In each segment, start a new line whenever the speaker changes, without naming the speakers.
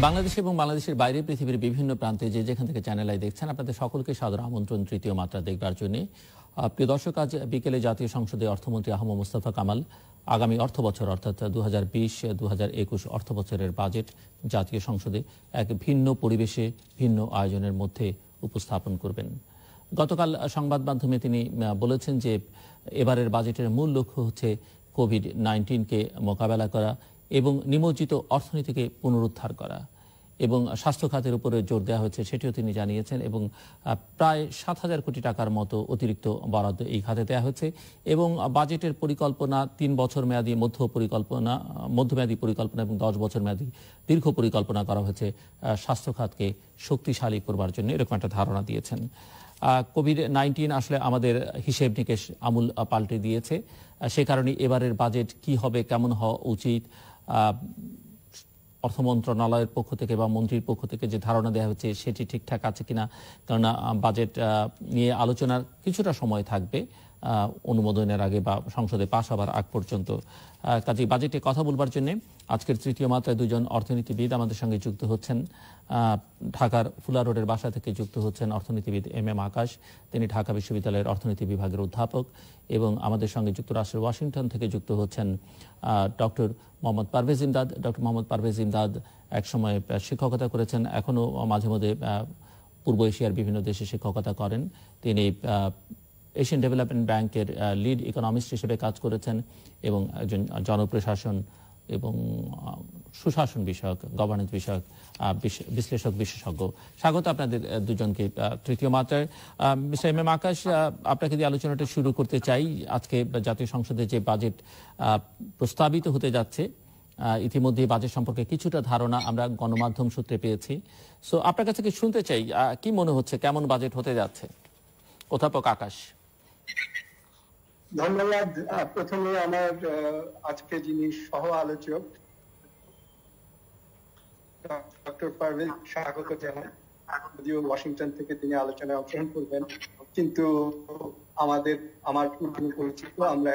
বাংলাদেশে এবং বাংলাদেশের বাইরে পৃথিবীর বিভিন্ন প্রান্তে যে যেখান থেকে চ্যানেল আই দেখছেন আপনাদের সকলকে সাদর আমন্ত্রণ তৃতীয় মাত্রা দেখবার জন্য। প্রিয় দর্শক, আজ বিকেলে জাতীয় সংসদে অর্থমন্ত্রী আহমদ মোস্তফা কামাল আগামী অর্থ বছর অর্থাৎ 2020-2021 অর্থ বছরের বাজেট জাতীয় সংসদে এক ভিন্ন পরিবেশে ভিন্ন আয়োজনের মধ্যে উপস্থাপন করবেন। গতকাল সংবাদ মাধ্যমে তিনি বলেছেন যে এবারের বাজেটের মূল লক্ষ্য হচ্ছে কোভিড-19কে মোকাবেলা করা এবং নিমজ্জিত অর্থনীতিকে পুনরুদ্ধার করা এবং স্বাস্থ্য খাতের উপরে জোর দেওয়া হয়েছে সেটিও তিনি জানিয়েছেন। এবং প্রায় 7,000 কোটি টাকার মতো অতিরিক্ত বরাদ্দ এই খাতে দেওয়া হয়েছে এবং বাজেটের পরিকল্পনা 3 বছর মেয়াদী মধ্যমেয়াদী পরিকল্পনা এবং 10 বছর মেয়াদী দীর্ঘ পরিকল্পনা করা হয়েছে স্বাস্থ্য খাতকে শক্তিশালী করবার জন্য, এরকম একটা ধারণা দিয়েছেন। কোভিড-19 আসলে আমাদের হিসেব নিকেশ আমূল পাল্টে দিয়েছে। সে কারণে এবারের বাজেট কি হবে, কেমন হওয়া উচিত, অর্থ মন্ত্রণালয়ের পক্ষ থেকে বা মন্ত্রীর পক্ষ থেকে যে ধারণা দেওয়া হচ্ছে সেটি ঠিকঠাক আছে কিনা, কেননা বাজেট নিয়ে আলোচনার কিছুটা সময় থাকবে অনুমোদনের আগে বা সংসদে পাশ হবার আগ পর্যন্ত। কাজেই বাজেটে কথা বলবার জন্য আজকের তৃতীয় মাত্রায় দুজন অর্থনীতিবিদ আমাদের সঙ্গে যুক্ত হচ্ছেন। ঢাকার ফুলা রোডের বাসা থেকে যুক্ত হচ্ছেন অর্থনীতিবিদ এম আকাশ, তিনি ঢাকা বিশ্ববিদ্যালয়ের অর্থনীতি বিভাগের অধ্যাপক। এবং আমাদের সঙ্গে যুক্তরাষ্ট্রের ওয়াশিংটন থেকে যুক্ত হচ্ছেন ডক্টর মোহাম্মদ পারভেজ ইমদাদ। ডক্টর মোহাম্মদ পারভেজ ইমদাদ একসময় শিক্ষকতা করেছেন, এখনও মাঝে মধ্যে পূর্ব এশিয়ার বিভিন্ন দেশে শিক্ষকতা করেন। তিনি এশিয়ান ডেভেলপমেন্ট ব্যাংকের লিড ইকোনমিস্ট হিসেবে কাজ করেছেন এবং একজন জনপ্রশাসন এবং সুশাসন বিষয়ক, গভর্নেন্স বিষয়ক বিশ্লেষক বিশেষজ্ঞ। স্বাগত আপনাদের দুজনকে তৃতীয় মাত্রায়। মিস্টার এম আকাশ, আপনাকে দিয়ে আলোচনাটা শুরু করতে চাই। আজকে জাতীয় সংসদে যে বাজেট প্রস্তাবিত হতে যাচ্ছে, ইতিমধ্যে বাজেট সম্পর্কে কিছুটা ধারণা আমরা গণমাধ্যম সূত্রে পেয়েছি। সো আপনার কাছে কি শুনতে চাই, কি মনে হচ্ছে কেমন বাজেট হতে যাচ্ছে? অধ্যাপক আকাশ।
ধন্যবাদ। প্রথমে আমার আজকে যিনি সহ আলোচক ডক্টর পারভেজ স্বাগত জানাই। যদিও ওয়াশিংটন থেকে তিনি আলোচনায় অংশগ্রহণ করবেন, কিন্তু আমার পূর্ব পরিচিত, আমরা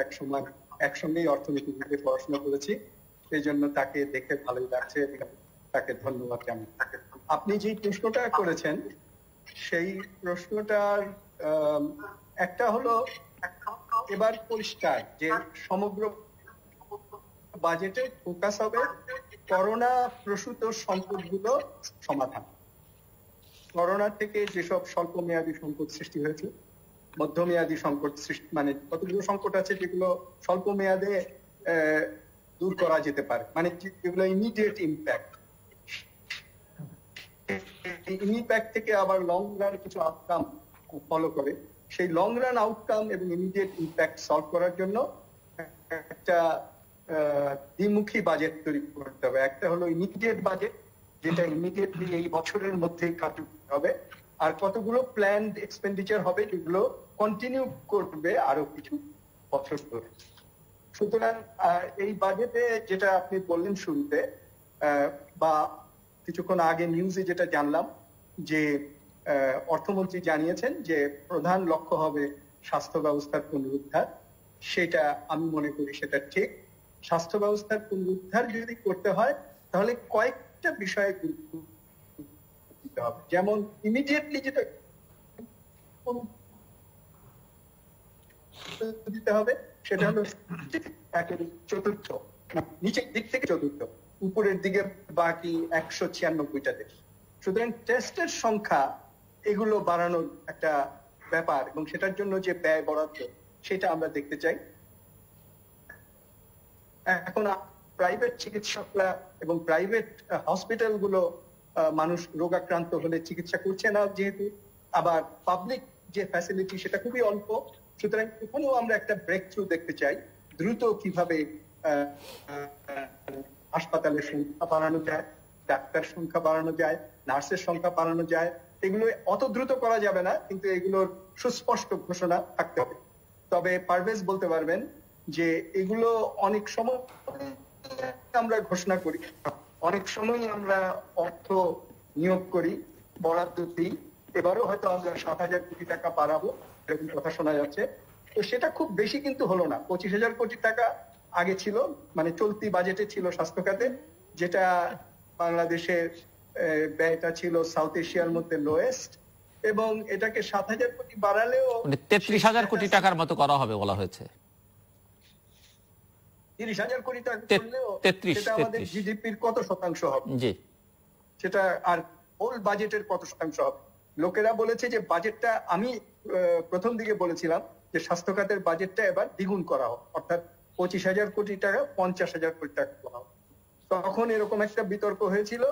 একসঙ্গেই অর্থনীতি বিভাগে পড়াশোনা করেছি, সেই জন্য তাকে দেখে ভালোই লাগছে, তাকে ধন্যবাদ জানাই। আপনি যে প্রশ্নটা করেছেন সেই প্রশ্নটার একটা হলো, এবার পরিষ্কার যে সমগ্র বাজেটে ফোকাস হবে করোনা প্রসূত সংকটগুলো সমাধান। করোনা থেকে যেসব স্বল্প মেয়াদী সংকট সৃষ্টি হয়েছে, মধ্যমেয়াদী সংকট সৃষ্টি, মানে কতগুলো সংকট আছে যেগুলো স্বল্প মেয়াদে দূর করা যেতে পারে, মানে যেগুলো ইমিডিয়েট ইম্প্যাক্ট, ইম্প্যাক্ট থেকে আবার লং রান কিছু আউটকাম ফলো করে, সেই লং রান আউটকাম এবং ইমিডিয়েট ইম্প্যাক্ট সলভ করার জন্য একটা দ্বিমুখী বাজেট তৈরি করতে হবে। একটা হলো ইমিডিয়েট বাজেট, যেটা ইমিডিয়েটলি এই বছরের মধ্যে কার্যকর হবে, আর কতগুলো প্ল্যান্ড এক্সপেন্ডিচার হবে যেগুলো কন্টিনিউ করবে আরো কিছু বছর ধরে। সুতরাং এই বাজেটে যেটা আপনি বললেন শুরুতে বা কিছুক্ষণ আগে নিউজে যেটা জানলাম, যে অর্থমন্ত্রী জানিয়েছেন যে প্রধান লক্ষ্য হবে স্বাস্থ্য ব্যবস্থার পুনরুদ্ধার। সেটা আমি মনে করি সেটা ঠিক। স্বাস্থ্য ব্যবস্থার পুনরুদ্ধার যদি করতে হয় তাহলে কয়েকটা বিষয়ে গুরুত্ব দিতে হবে। যেমন ইমিডিয়েটলি যেটা দিতে হবে সেটা হলো চতুর্থ, নিচের দিক থেকে চতুর্থ, উপরের দিকে বাকি 196টা দেশ। সুতরাং টেস্টের সংখ্যা এগুলো বাড়ানোর একটা ব্যাপার, এবং সেটার জন্য যে ব্যয় বরাদ্দ সেটা আমরা দেখতে চাই। এখন প্রাইভেট চিকিৎসকরা এবং প্রাইভেট হসপিটাল গুলো মানুষ রোগাক্রান্ত হলে চিকিৎসা করছে না যেহেতু, আবার পাবলিক যে ফ্যাসিলিটি সেটা খুবই অল্প। সুতরাং এখানেও আমরা একটা ব্রেক থ্রু দেখতে চাই, দ্রুত কিভাবে হাসপাতালের সংখ্যা বাড়ানো যায়, ডাক্তার সংখ্যা বাড়ানো যায়, নার্সের সংখ্যা বাড়ানো যায়। এগুলো অত দ্রুত করা যাবে না, কিন্তু এগুলোর সুস্পষ্ট ঘোষণা থাকতে হবে। তবে পারভেজ বলতে পারবেন যে এগুলো অনেক সময় আমরা ঘোষণা করি, অনেক সময় আমরা অর্থ নিয়োগ করি, বরাদ্দ দিই। এবারও হয়তো আমরা 7,000 কোটি টাকা বাড়াবো এরকম কথা শোনা যাচ্ছে। তো সেটা খুব বেশি কিন্তু হলো না। 25,000 কোটি টাকা আগে ছিল, মানে চলতি বাজেটে ছিল স্বাস্থ্য খাতে, যেটা বাংলাদেশের ব্যয়টা ছিল সাউথ এশিয়ার মধ্যে লোয়েস্ট, এবং এটাকে 7,000 কোটি বাড়ালেও
33,000 কোটি টাকার মতো করা হবে বলা হয়েছে।
30,000 কোটি টাকা করলেও সেটা আমাদের জিডিপির কত শতাংশ হবে?
জি,
সেটা আর হোল বাজেটের কত শতাংশ হবে? লোকেরা বলেছে যে বাজেটটা, আমি প্রথম দিকে বলেছিলাম যে স্বাস্থ্য খাতের বাজেটটা এবার দ্বিগুণ করা হোক, অর্থাৎ 25,000 কোটি টাকা 50,000 কোটি টাকা করা হোক। তখন এরকম একটা বিতর্ক হয়েছিল,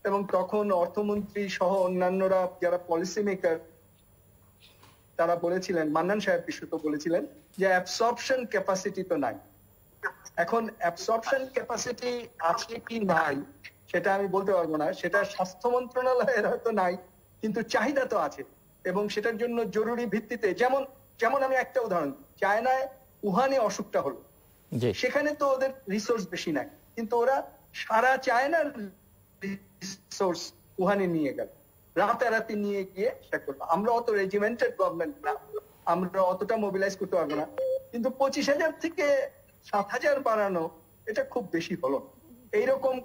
এবং তখন অর্থমন্ত্রী সহ অন্যান্যরা যারা পলিসি মেকার তারা বলেছিলেন, মান্নান সাহেব বিশেষত বলেছিলেন যে অ্যাবসর্পশন ক্যাপাসিটি তো নাই। এখন অ্যাবসর্পশন ক্যাপাসিটি আছে কি নাই সেটা আমি বলতে পারবো না, সেটা স্বাস্থ্য মন্ত্রণালয়ের হয়তো নাই, কিন্তু চাহিদা তো আছে, এবং সেটার জন্য জরুরি ভিত্তিতে, যেমন আমি একটা উদাহরণ, চায়নায় উহানে অসুখটা হলো, সেখানে তো ওদের রিসোর্স বেশি নাই, কিন্তু ওরা সারা চায়নার রিসোর্স উহানে নিয়ে গেল, রাতারাতি নিয়ে গিয়ে সেটা করলো। আমরা অত রেজিমেন্টেড গভর্নমেন্ট না, আমরা অতটা মোবিলাইজ করতে পারবো না, কিন্তু 25,000 থেকে 7,000 বাড়ানো এটা খুব বেশি হলো এইরকম।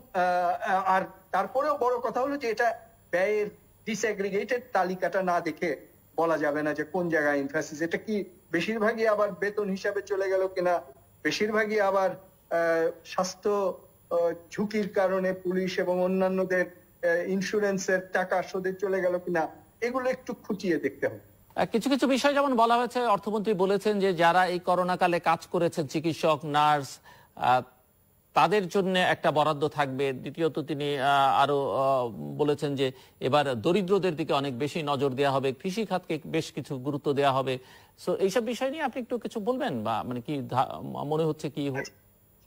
আর তারপরেও বড় কথা হলো যে এটা ব্যয়ের ডিসএগ্রিগেটেড তালিকাটা না দেখে বলা যাবে না যে কোন জায়গায় ইনফ্যাসিস, এটা কি বেশিরভাগই আবার বেতন হিসাবে চলে গেল কিনা, বেশিরভাগই আবার স্বাস্থ্য ঝুঁকির কারণে পুলিশ এবং অন্যান্যদের ইন্স্যুরেন্সের টাকা শোধে চলে গেল কিনা, এগুলো একটু খুঁটিয়ে দেখতে হবে।
কিছু কিছু বিষয় যেমন বলা হয়েছে, অর্থমন্ত্রী বলেছেন যে যারা এই করোনা কালে কাজ করেছেন, চিকিৎসক, নার্স, তাদের জন্য একটা বরাদ্দ থাকবে। দ্বিতীয়ত তিনি আরো বলেছেন যে এবার দরিদ্রদের দিকে অনেক বেশি নজর দেওয়া হবে, কৃষি খাতকে বেশ কিছু গুরুত্ব দেওয়া হবে। সো এইসব বিষয় নিয়ে আপনি একটু কিছু বলবেন, বা মানে কি মনে হচ্ছে কি?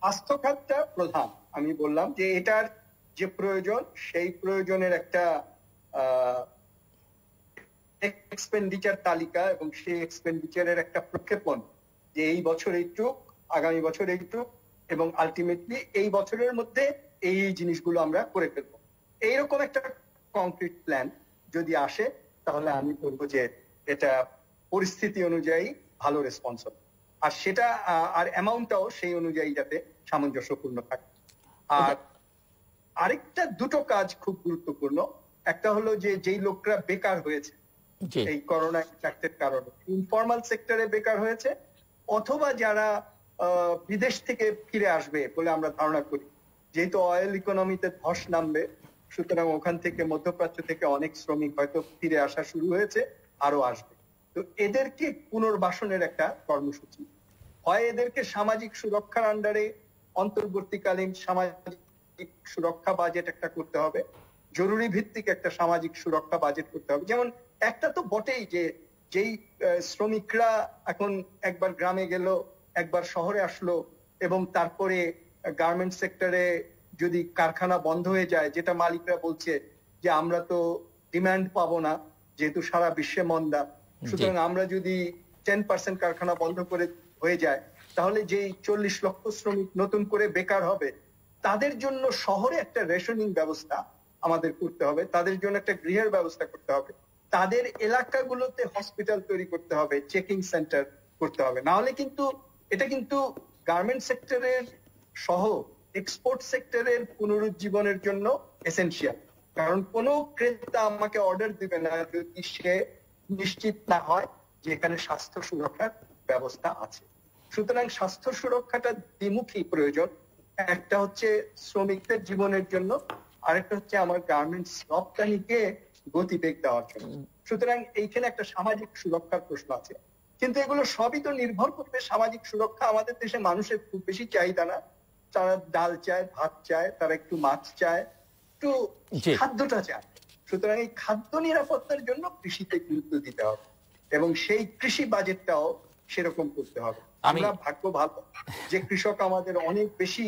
স্বাস্থ্য খাতটা প্রধান, আমি বললাম যে এটার যে প্রয়োজন সেই প্রয়োজনের একটা এক্সপেন্ডিচার তালিকা এবং সেই এক্সপেন্ডিচারের একটা প্রক্ষেপণ, যে এই বছর এইটুক, আগামী বছর এইটুক, এবং আলটিমেটলি এই বছরের মধ্যে এই জিনিসগুলো আমরা করে ফেলবো, এইরকম একটা কংক্রিট প্ল্যান যদি আসে তাহলে আমি বলবো যে এটা পরিস্থিতি অনুযায়ী ভালো রেসপন্স হবে, আর সেটা আর অ্যামাউন্টটাও সেই অনুযায়ী যাতে সামঞ্জস্যপূর্ণ থাকে। আর আরেকটা দুটো কাজ খুব গুরুত্বপূর্ণ, একটা হলো যে যেই লোকরা বেকার হয়েছে এই করোনা ইম্প্যাক্টের কারণে, ইনফর্মাল সেক্টরে বেকার হয়েছে, অথবা যারা বিদেশ থেকে ফিরে আসবে বলে আমরা ধারণা করি, যেহেতু অয়েল ইকোনমিতে ধস নামবে, সুতরাং ওখান থেকে মধ্যপ্রাচ্য থেকে অনেক শ্রমিক হয়তো ফিরে আসা শুরু হয়েছে, আরো আসবে। তো এদেরকে পুনর্বাসনের একটা কর্মসূচি, হয় এদেরকে সামাজিক সুরক্ষার আন্ডারে অন্তর্বর্তীকালীন সামাজিক সুরক্ষা বাজেট একটা করতে হবে, জরুরি ভিত্তিক একটা সামাজিক সুরক্ষা বাজেট করতে হবে। যেমন একটা তো বটেই যে যেই শ্রমিকরা এখন একবার গ্রামে গেল, একবার শহরে আসলো, এবং তারপরে গার্মেন্ট সেক্টরে যদি কারখানা বন্ধ হয়ে যায়, যেটা মালিকরা বলছে যে আমরা তো ডিমান্ড পাবো না যেহেতু সারা বিশ্বে মন্দা, সুতরাং আমরা যদি 10% কারখানা বন্ধ করে হয়ে যায়, তাহলে যেই 40 লক্ষ শ্রমিক নতুন করে বেকার হবে, তাদের জন্য শহরে একটা রেশনিং ব্যবস্থা আমাদের করতে হবে, তাদের জন্য একটা গৃহের ব্যবস্থা করতে হবে, তাদের এলাকাগুলোতে হসপিটাল তৈরি করতে হবে, চেকিং সেন্টার করতে হবে। না হলে কিন্তু এটা কিন্তু গার্মেন্ট সেক্টরের সহ এক্সপোর্ট সেক্টরের পুনরুজ্জীবনের জন্য এসেনশিয়াল, কারণ কোনো ক্রেতা আমাকে অর্ডার দিবে না যদি সে নিশ্চিত না হয় যে এখানে স্বাস্থ্য সুরক্ষার ব্যবস্থা আছে। সুতরাং স্বাস্থ্য সুরক্ষাটা দ্বিমুখী প্রয়োজন, একটা হচ্ছে শ্রমিকদের জীবনের জন্য, আরেকটা হচ্ছে আমার গার্মেন্টস রপ্তানিকে গতিবেগ দেওয়ার জন্য। সুতরাং এইখানে একটা সামাজিক সুরক্ষার প্রশ্ন আছে, কিন্তু এগুলো সবই তো নির্ভর করবে সামাজিক সুরক্ষা। আমাদের দেশে মানুষের খুব বেশি চাহিদা না, তারা ডাল চায়, ভাত চায়, তারা একটু মাছ চায়, একটু খাদ্যটা চায়। সুতরাং এই খাদ্য নিরাপত্তার জন্য কৃষিতে গুরুত্ব দিতে হবে, এবং সেই কৃষি বাজেটটাও সেরকম করতে হবে। আমরা ভাগ্য ভালো যে কৃষক আমাদের অনেক বেশি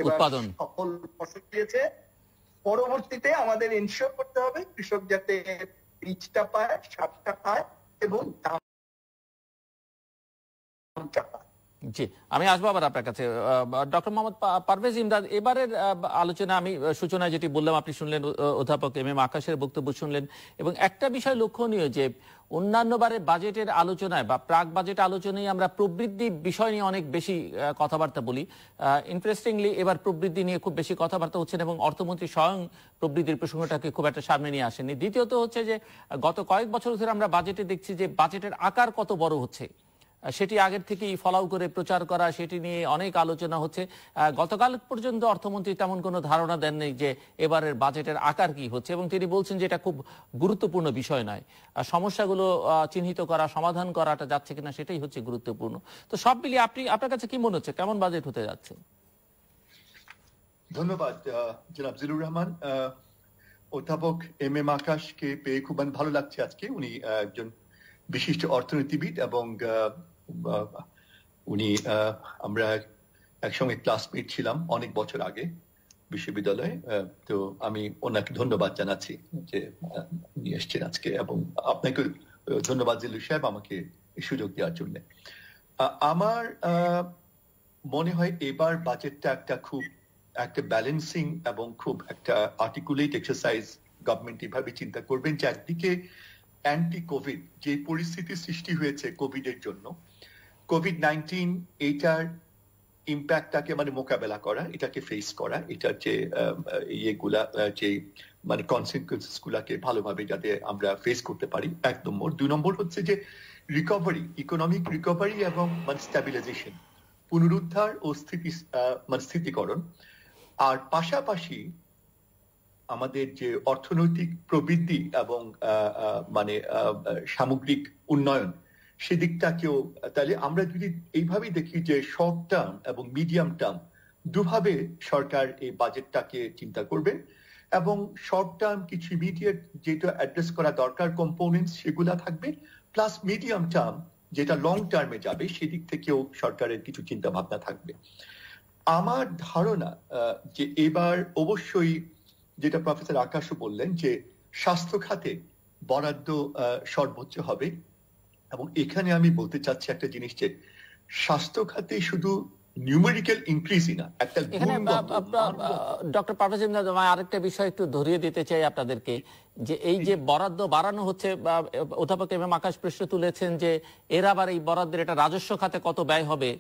এবার সফল ফসল দিয়েছে। পরবর্তীতে আমাদের এনশিওর করতে হবে কৃষক যাতে বীজটা পায়, সারটা পায়, এবং দামটা পায়।
জি, আমি আসবো আবার আপনার কাছে। ডক্টর মোহাম্মদ পারভেজ ইমদাদ, এবারের আলোচনা আমি সূচনায় যেটি বললাম আপনি শুনলেন, অধ্যাপক এম এম আকাশের বক্তব্য শুনলেন, এবং একটা বিষয় লক্ষণীয় যে অন্যান্য বারের বাজেটের আলোচনায় বা প্রাক বাজেট আলোচনায় আমরা প্রবৃদ্ধি বিষয় নিয়ে অনেক বেশি কথাবার্তা বলি। ইন্টারেস্টিংলি এবার প্রবৃদ্ধি নিয়ে খুব বেশি কথাবার্তা হচ্ছেন এবং অর্থমন্ত্রী স্বয়ং প্রবৃদ্ধির প্রসঙ্গটাকে খুব একটা সামনে নিয়ে আসেননি। দ্বিতীয়ত হচ্ছে যে গত কয়েক বছর ধরে আমরা বাজেটে দেখছি যে বাজেটের আকার কত বড় হচ্ছে, সেটি আগের থেকেই ফলাও করে প্রচার করা, সেটি নিয়ে অনেক আলোচনা হচ্ছে। গতকাল পর্যন্ত অর্থমন্ত্রী তেমন কোনো ধারণা দেননি যে এবারের বাজেটের আকার কি হচ্ছে, এবং তিনি বলছেন যে এটা খুব গুরুত্বপূর্ণ বিষয় নয়, সমস্যাগুলো চিহ্নিত করা, সমাধান করাটা যাচ্ছে কিনা সেটাই হচ্ছে গুরুত্বপূর্ণ। তো সব মিলিয়ে আপনার কাছে কি মনে হচ্ছে, কেমন বাজেট হতে যাচ্ছে?
ধন্যবাদ জনাব জিলুর রহমান। অধ্যাপক এম এম আকাশকে পেয়ে খুব ভালো লাগছে আজকে। উনি একজন বিশিষ্ট অর্থনীতিবিদ এবং উনি আমরা একসঙ্গে ক্লাসমেট ছিলাম অনেক বছর আগে বিশ্ববিদ্যালয়ে। তো আমি ওনাকে ধন্যবাদ জানাচ্ছি যে উনি এসছেন আজকে, এবং আপনাকে ধন্যবাদ জিলুর সাহেব আমাকে এই সুযোগ দেওয়ার জন্য। আমার মনে হয় এবার বাজেটটা একটা ব্যালেন্সিং এবং খুব একটা আর্টিকুলেট এক্সারসাইজ। গভর্নমেন্ট এভাবে চিন্তা করবেন যে একদিকে অ্যান্টি কোভিড যে পরিস্থিতি সৃষ্টি হয়েছে কোভিড এর জন্য, কোভিড-19 এইটার ইম্প্যাক্টটাকে মোকাবেলা করা, এটাকে ফেস করা, এটার যে ইয়েগুলা যে কনসিকুয়েন্সেস গুলাকে ভালোভাবে যাতে আমরা ফেস করতে পারি, 1 নম্বর। 2 নম্বর হচ্ছে যে রিকভারি, ইকোনমিক রিকভারি এবং স্ট্যাবিলাইজেশন, পুনরুদ্ধার ও স্থিতিকরণ। আর পাশাপাশি আমাদের যে অর্থনৈতিক প্রবৃদ্ধি এবং সামগ্রিক উন্নয়ন সেদিকটাকেও, তাহলে আমরা যদি এইভাবেই দেখি যে শর্ট টার্ম এবং মিডিয়াম টার্ম দুভাবে সরকার এই বাজেটটাকে চিন্তা করবেন, এবং শর্ট টার্ম কিছু ইমিডিয়েট যেটা অ্যাড্রেস করা দরকার কম্পোনেন্টস সেগুলা থাকবে, প্লাস মিডিয়াম টার্ম যেটা লং টার্মে যাবে সেদিক থেকেও সরকারের কিছু চিন্তা ভাবনা থাকবে। আমার ধারণা যে এবার অবশ্যই যেটা প্রফেসর আকাশও বললেন যে স্বাস্থ্য খাতে বরাদ্দ সর্বোচ্চ হবে, এবং এখানে আমি বলতে চাচ্ছি একটা জিনিস যে স্বাস্থ্য খাতে শুধু নিউমেরিক্যাল ইনক্রিজই না, একটা
ডক্টর পারভেজ ইমদাদ, আরেকটা বিষয় একটু ধরিয়ে দিতে চাই আপনাদেরকে, যে এই যে বরাদ্দ বাড়ানো হচ্ছে, অধ্যাপক এম এম আকাশ প্রশ্ন তুলেছেন যে এর আবার এই বরাদ্দের এটা রাজস্ব খাতে কত ব্যয় হবে,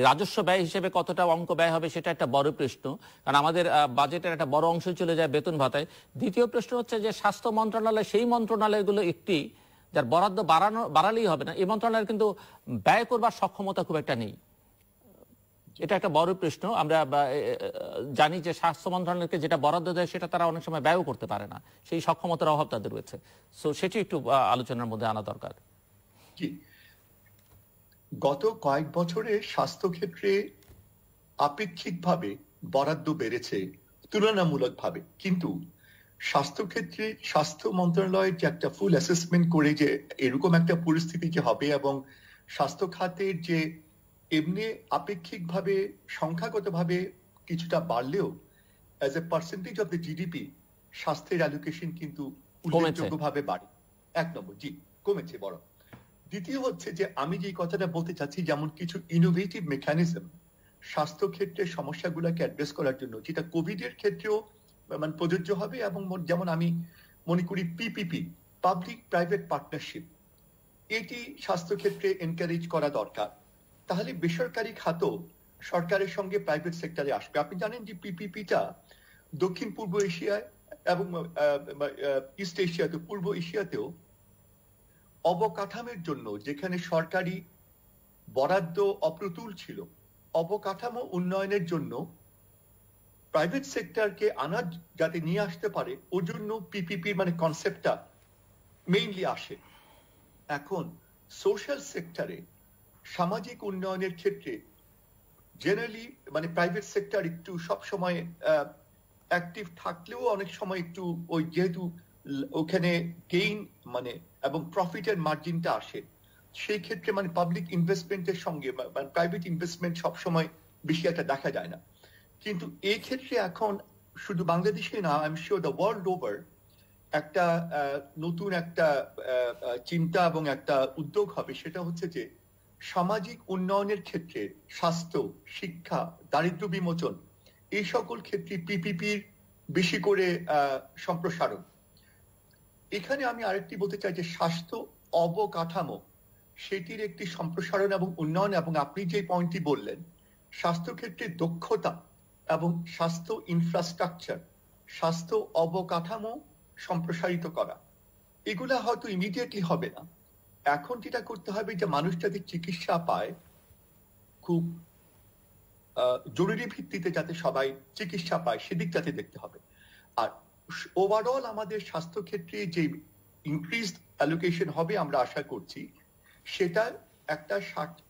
রাজস্ব ব্যয় হিসেবে কতটা অঙ্ক ব্যয় হবে, সেটা একটা বড় প্রশ্ন, কারণ আমাদের বাজেটের একটা বড় অংশ চলে যায় বেতন ভাতায়। দ্বিতীয় প্রশ্ন হচ্ছে যে স্বাস্থ্য মন্ত্রণালয় সেই মন্ত্রণালয়গুলো একটি যার বরাদ্দ বাড়ালেই হবে না, এই মন্ত্রণালয়ের কিন্তু ব্যয় করবার সক্ষমতা খুব একটা নেই। এটা একটা বড় প্রশ্ন। আমরা জানি যে স্বাস্থ্য মন্ত্রণালয়কে যেটা বরাদ্দ দেয় সেটা তারা অনেক সময় ব্যয়ও করতে পারে না, সেই সক্ষমতার অভাব তাদের রয়েছে। সো সেটি একটু আলোচনার মধ্যে আনা দরকার।
গত কয়েক বছরে স্বাস্থ্য ক্ষেত্রে আপেক্ষিকভাবে বরাদ্দ বেড়েছে তুলনামূলকভাবে, কিন্তু স্বাস্থ্য ক্ষেত্রে স্বাস্থ্য মন্ত্রণালয়ের যে একটা ফুল অ্যাসেসমেন্ট করে যে এরকম একটা পরিস্থিতি যে হবে, এবং স্বাস্থ্য খাতের যে এমনি আপেক্ষিকভাবে সংখ্যাগতভাবে কিছুটা বাড়লেও as a percentage of the GDP স্বাস্থ্যের অ্যালোকেশন কিন্তু উল্লেখযোগ্যভাবে বাড়ে। 1 নম্বর, কমেছে বড়। দ্বিতীয় হচ্ছে যে আমি যে কথাটা বলতে চাচ্ছি, যেমন কিছু ইনোভেটিভ মেকানিজম স্বাস্থ্য ক্ষেত্রের সমস্যাগুলোকে অ্যাড্রেস করার জন্য, যেটা কোভিড এর ক্ষেত্রেও প্রযোজ্য হবে, এবং যেমন আমি মনে করি পিপিপি, পাবলিক প্রাইভেট পার্টনারশিপ, এটি স্বাস্থ্য ক্ষেত্রে এনকারেজ করা দরকার। তাহলে বেসরকারি খাতও সরকারের সঙ্গে প্রাইভেট সেক্টরে আসবে। আপনি জানেন যে পিপিপিটা দক্ষিণ পূর্ব এশিয়ায় এবং ইস্ট এশিয়াতে, পূর্ব এশিয়াতেও অবকাঠামোর জন্য যেখানে সরকারি বরাদ্দ অপ্রতুল ছিল, অবকাঠামো উন্নয়নের জন্য প্রাইভেট সেক্টরকে যাতে নিয়ে আসতে পারে, ওর জন্য পিপিপি কনসেপ্টটা মেইনলি আসে। এখন সোশ্যাল সেক্টরে সামাজিক উন্নয়নের ক্ষেত্রে জেনারেলি প্রাইভেট সেক্টর একটু সব সময় অ্যাক্টিভ থাকলেও অনেক সময় একটু ওই যেহেতু ওখানে গেইন এবং প্রফিটের মার্জিনটা আসে, সেই ক্ষেত্রে পাবলিক ইনভেস্টমেন্টের সঙ্গে প্রাইভেট ইনভেস্টমেন্ট সবসময় বেশি একটা দেখা যায় না। কিন্তু এই ক্ষেত্রে এখন শুধু বাংলাদেশে না, I am sure the world over একটা নতুন একটা চিন্তা এবং একটা উদ্যোগ হবে, সেটা হচ্ছে যে সামাজিক উন্নয়নের ক্ষেত্রে স্বাস্থ্য, শিক্ষা, দারিদ্র্য বিমোচন এই সকল ক্ষেত্রে পিপিপির বেশি করে সম্প্রসারণ। এখানে আমি আরেকটি বলতে চাই যে স্বাস্থ্য অবকাঠামো সেটির একটি সম্প্রসারণ এবং উন্নয়ন, এবং আপনি যে পয়েন্টটি বললেন স্বাস্থ্য ক্ষেত্রে দক্ষতা এবং স্বাস্থ্য ইনফ্রাস্ট্রাকচার, স্বাস্থ্য অবকাঠামো সম্প্রসারিত করা, এগুলা হয়তো ইমিডিয়েটলি হবে না। এখন যেটা করতে হবে যে মানুষ যাতে চিকিৎসা পায় খুব জরুরি ভিত্তিতে, যাতে সবাই চিকিৎসা পায় সেদিক যাতে দেখতে হবে। আর ওভারঅল আমাদের স্বাস্থ্য ক্ষেত্রে যে ইনক্রিজড অ্যালোকেশন হবে আমরা আশা করছি, সেটা একটা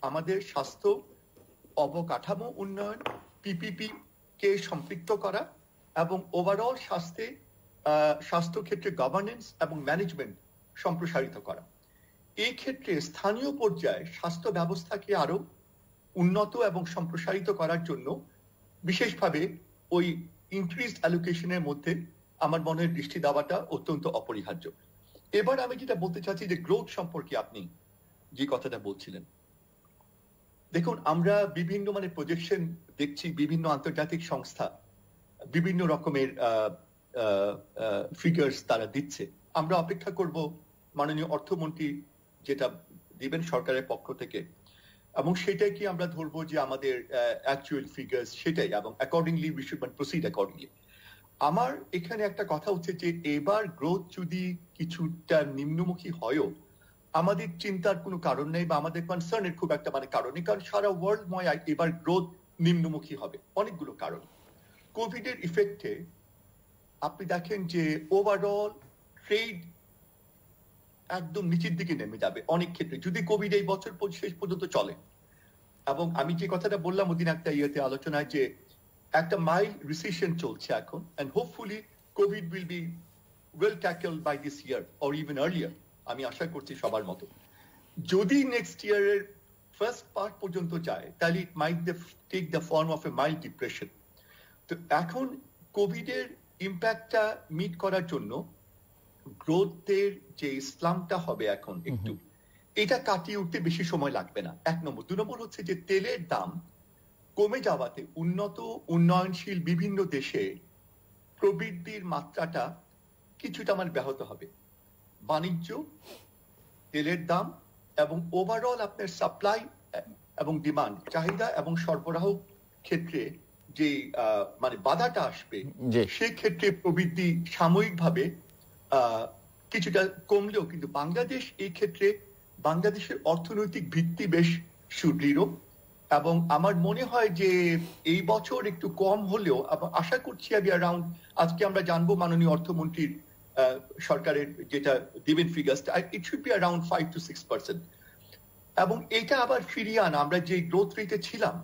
আমাদের স্বাস্থ্য অবকাঠামো উন্নয়ন, পিপিপি কে সম্পৃক্ত করা এবং ওভারঅল স্বাস্থ্য ক্ষেত্রে গভর্নেন্স এবং ম্যানেজমেন্ট সম্প্রসারিত করা। এই ক্ষেত্রে স্থানীয় পর্যায়ে স্বাস্থ্য ব্যবস্থাকে আরো উন্নত এবং সম্প্রসারিত করার জন্য বিশেষভাবে ওই ইনক্রিজড অ্যালোকেশনের মধ্যে আমার মনে হয় দৃষ্টি দেওয়াটা অত্যন্ত অপরিহার্য। এবার আমি যেটা বলতে চাচ্ছি যে গ্রোথ সম্পর্কে আপনি যে কথাটা বলছিলেন, দেখুন আমরা বিভিন্ন প্রজেকশন দেখছি, বিভিন্ন আন্তর্জাতিক সংস্থা বিভিন্ন রকমের ফিগার্স তারা দিচ্ছে। আমরা অপেক্ষা করব মাননীয় অর্থমন্ত্রী যেটা দিবেন সরকারের পক্ষ থেকে, এবং সেটাই কি আমরা ধরবো যে আমাদের অ্যাকচুয়াল ফিগার্স সেটাই, এবং accordingly we should proceed accordingly. আমার এখানে একটা কথা হচ্ছে যে এবার গ্রোথ যদি কিছুটা নিম্নমুখী হয়ও আমাদের চিন্তার কোনো কারণ নেই, বা আমাদের কনসার্নের খুব একটা কারণ নেই, কারণ সারা ওয়ার্ল্ড ময় এবার গ্রোথ নিম্নমুখী হবে অনেকগুলো কারণ। কোভিড এর ইফেক্টে আপনি দেখেন যে ওভারঅল ট্রেড একদম নিচের দিকে নেমে যাবে অনেক ক্ষেত্রে যদি কোভিড এই বছর শেষ পর্যন্ত চলে। এবং আমি যে কথাটা বললাম ওদিন একটা আলোচনায় যে একটা মাইল্ড রিসেশন চলছে এখন, and hopefully COVID will be well tackled by this year or even earlier, আমি আশা করছি সবার মতো। যদি নেক্সট ইয়ারের ফার্স্ট পার্ট পর্যন্ত যায় তাহলে it might take the form of a mild depression। তো এখন কোভিড এর ইম্প্যাক্টটা মিট করার জন্য গ্রোথের যে ইসলামটা হবে এখন একটু, এটা কাটিয়ে উঠতে বেশি সময় লাগবে না, এক নম্বর। দুই নম্বর হচ্ছে যে তেলের দাম কমে যাওয়াতে উন্নত উন্নয়নশীল বিভিন্ন দেশে প্রবৃদ্ধির মাত্রাটা কিছুটা ব্যাহত হবে। বাণিজ্য, তেলের দাম এবং ওভারঅল আপনার সাপ্লাই এবং ডিমান্ড, চাহিদা এবং সরবরাহ ক্ষেত্রে যে বাধাটা আসবে সেক্ষেত্রে প্রবৃদ্ধি সাময়িকভাবে কিছুটা কমলেও কিন্তু বাংলাদেশ এই ক্ষেত্রে বাংলাদেশের অর্থনৈতিক ভিত্তি বেশ সুদৃঢ়, এবং আমার মনে হয় যে এই বছর একটু কম হলেও আশা করছি আমি অ্যারাউন্ড, আজকে আমরা জানবো মাননীয় অর্থমন্ত্রীর সরকারের যেটা দিবেন ফিগারসটা, it should be around 5 to 6%। এবং এটা আবার ফিরিয়ে আনা, আমরা যে গ্রোথ রেটে ছিলাম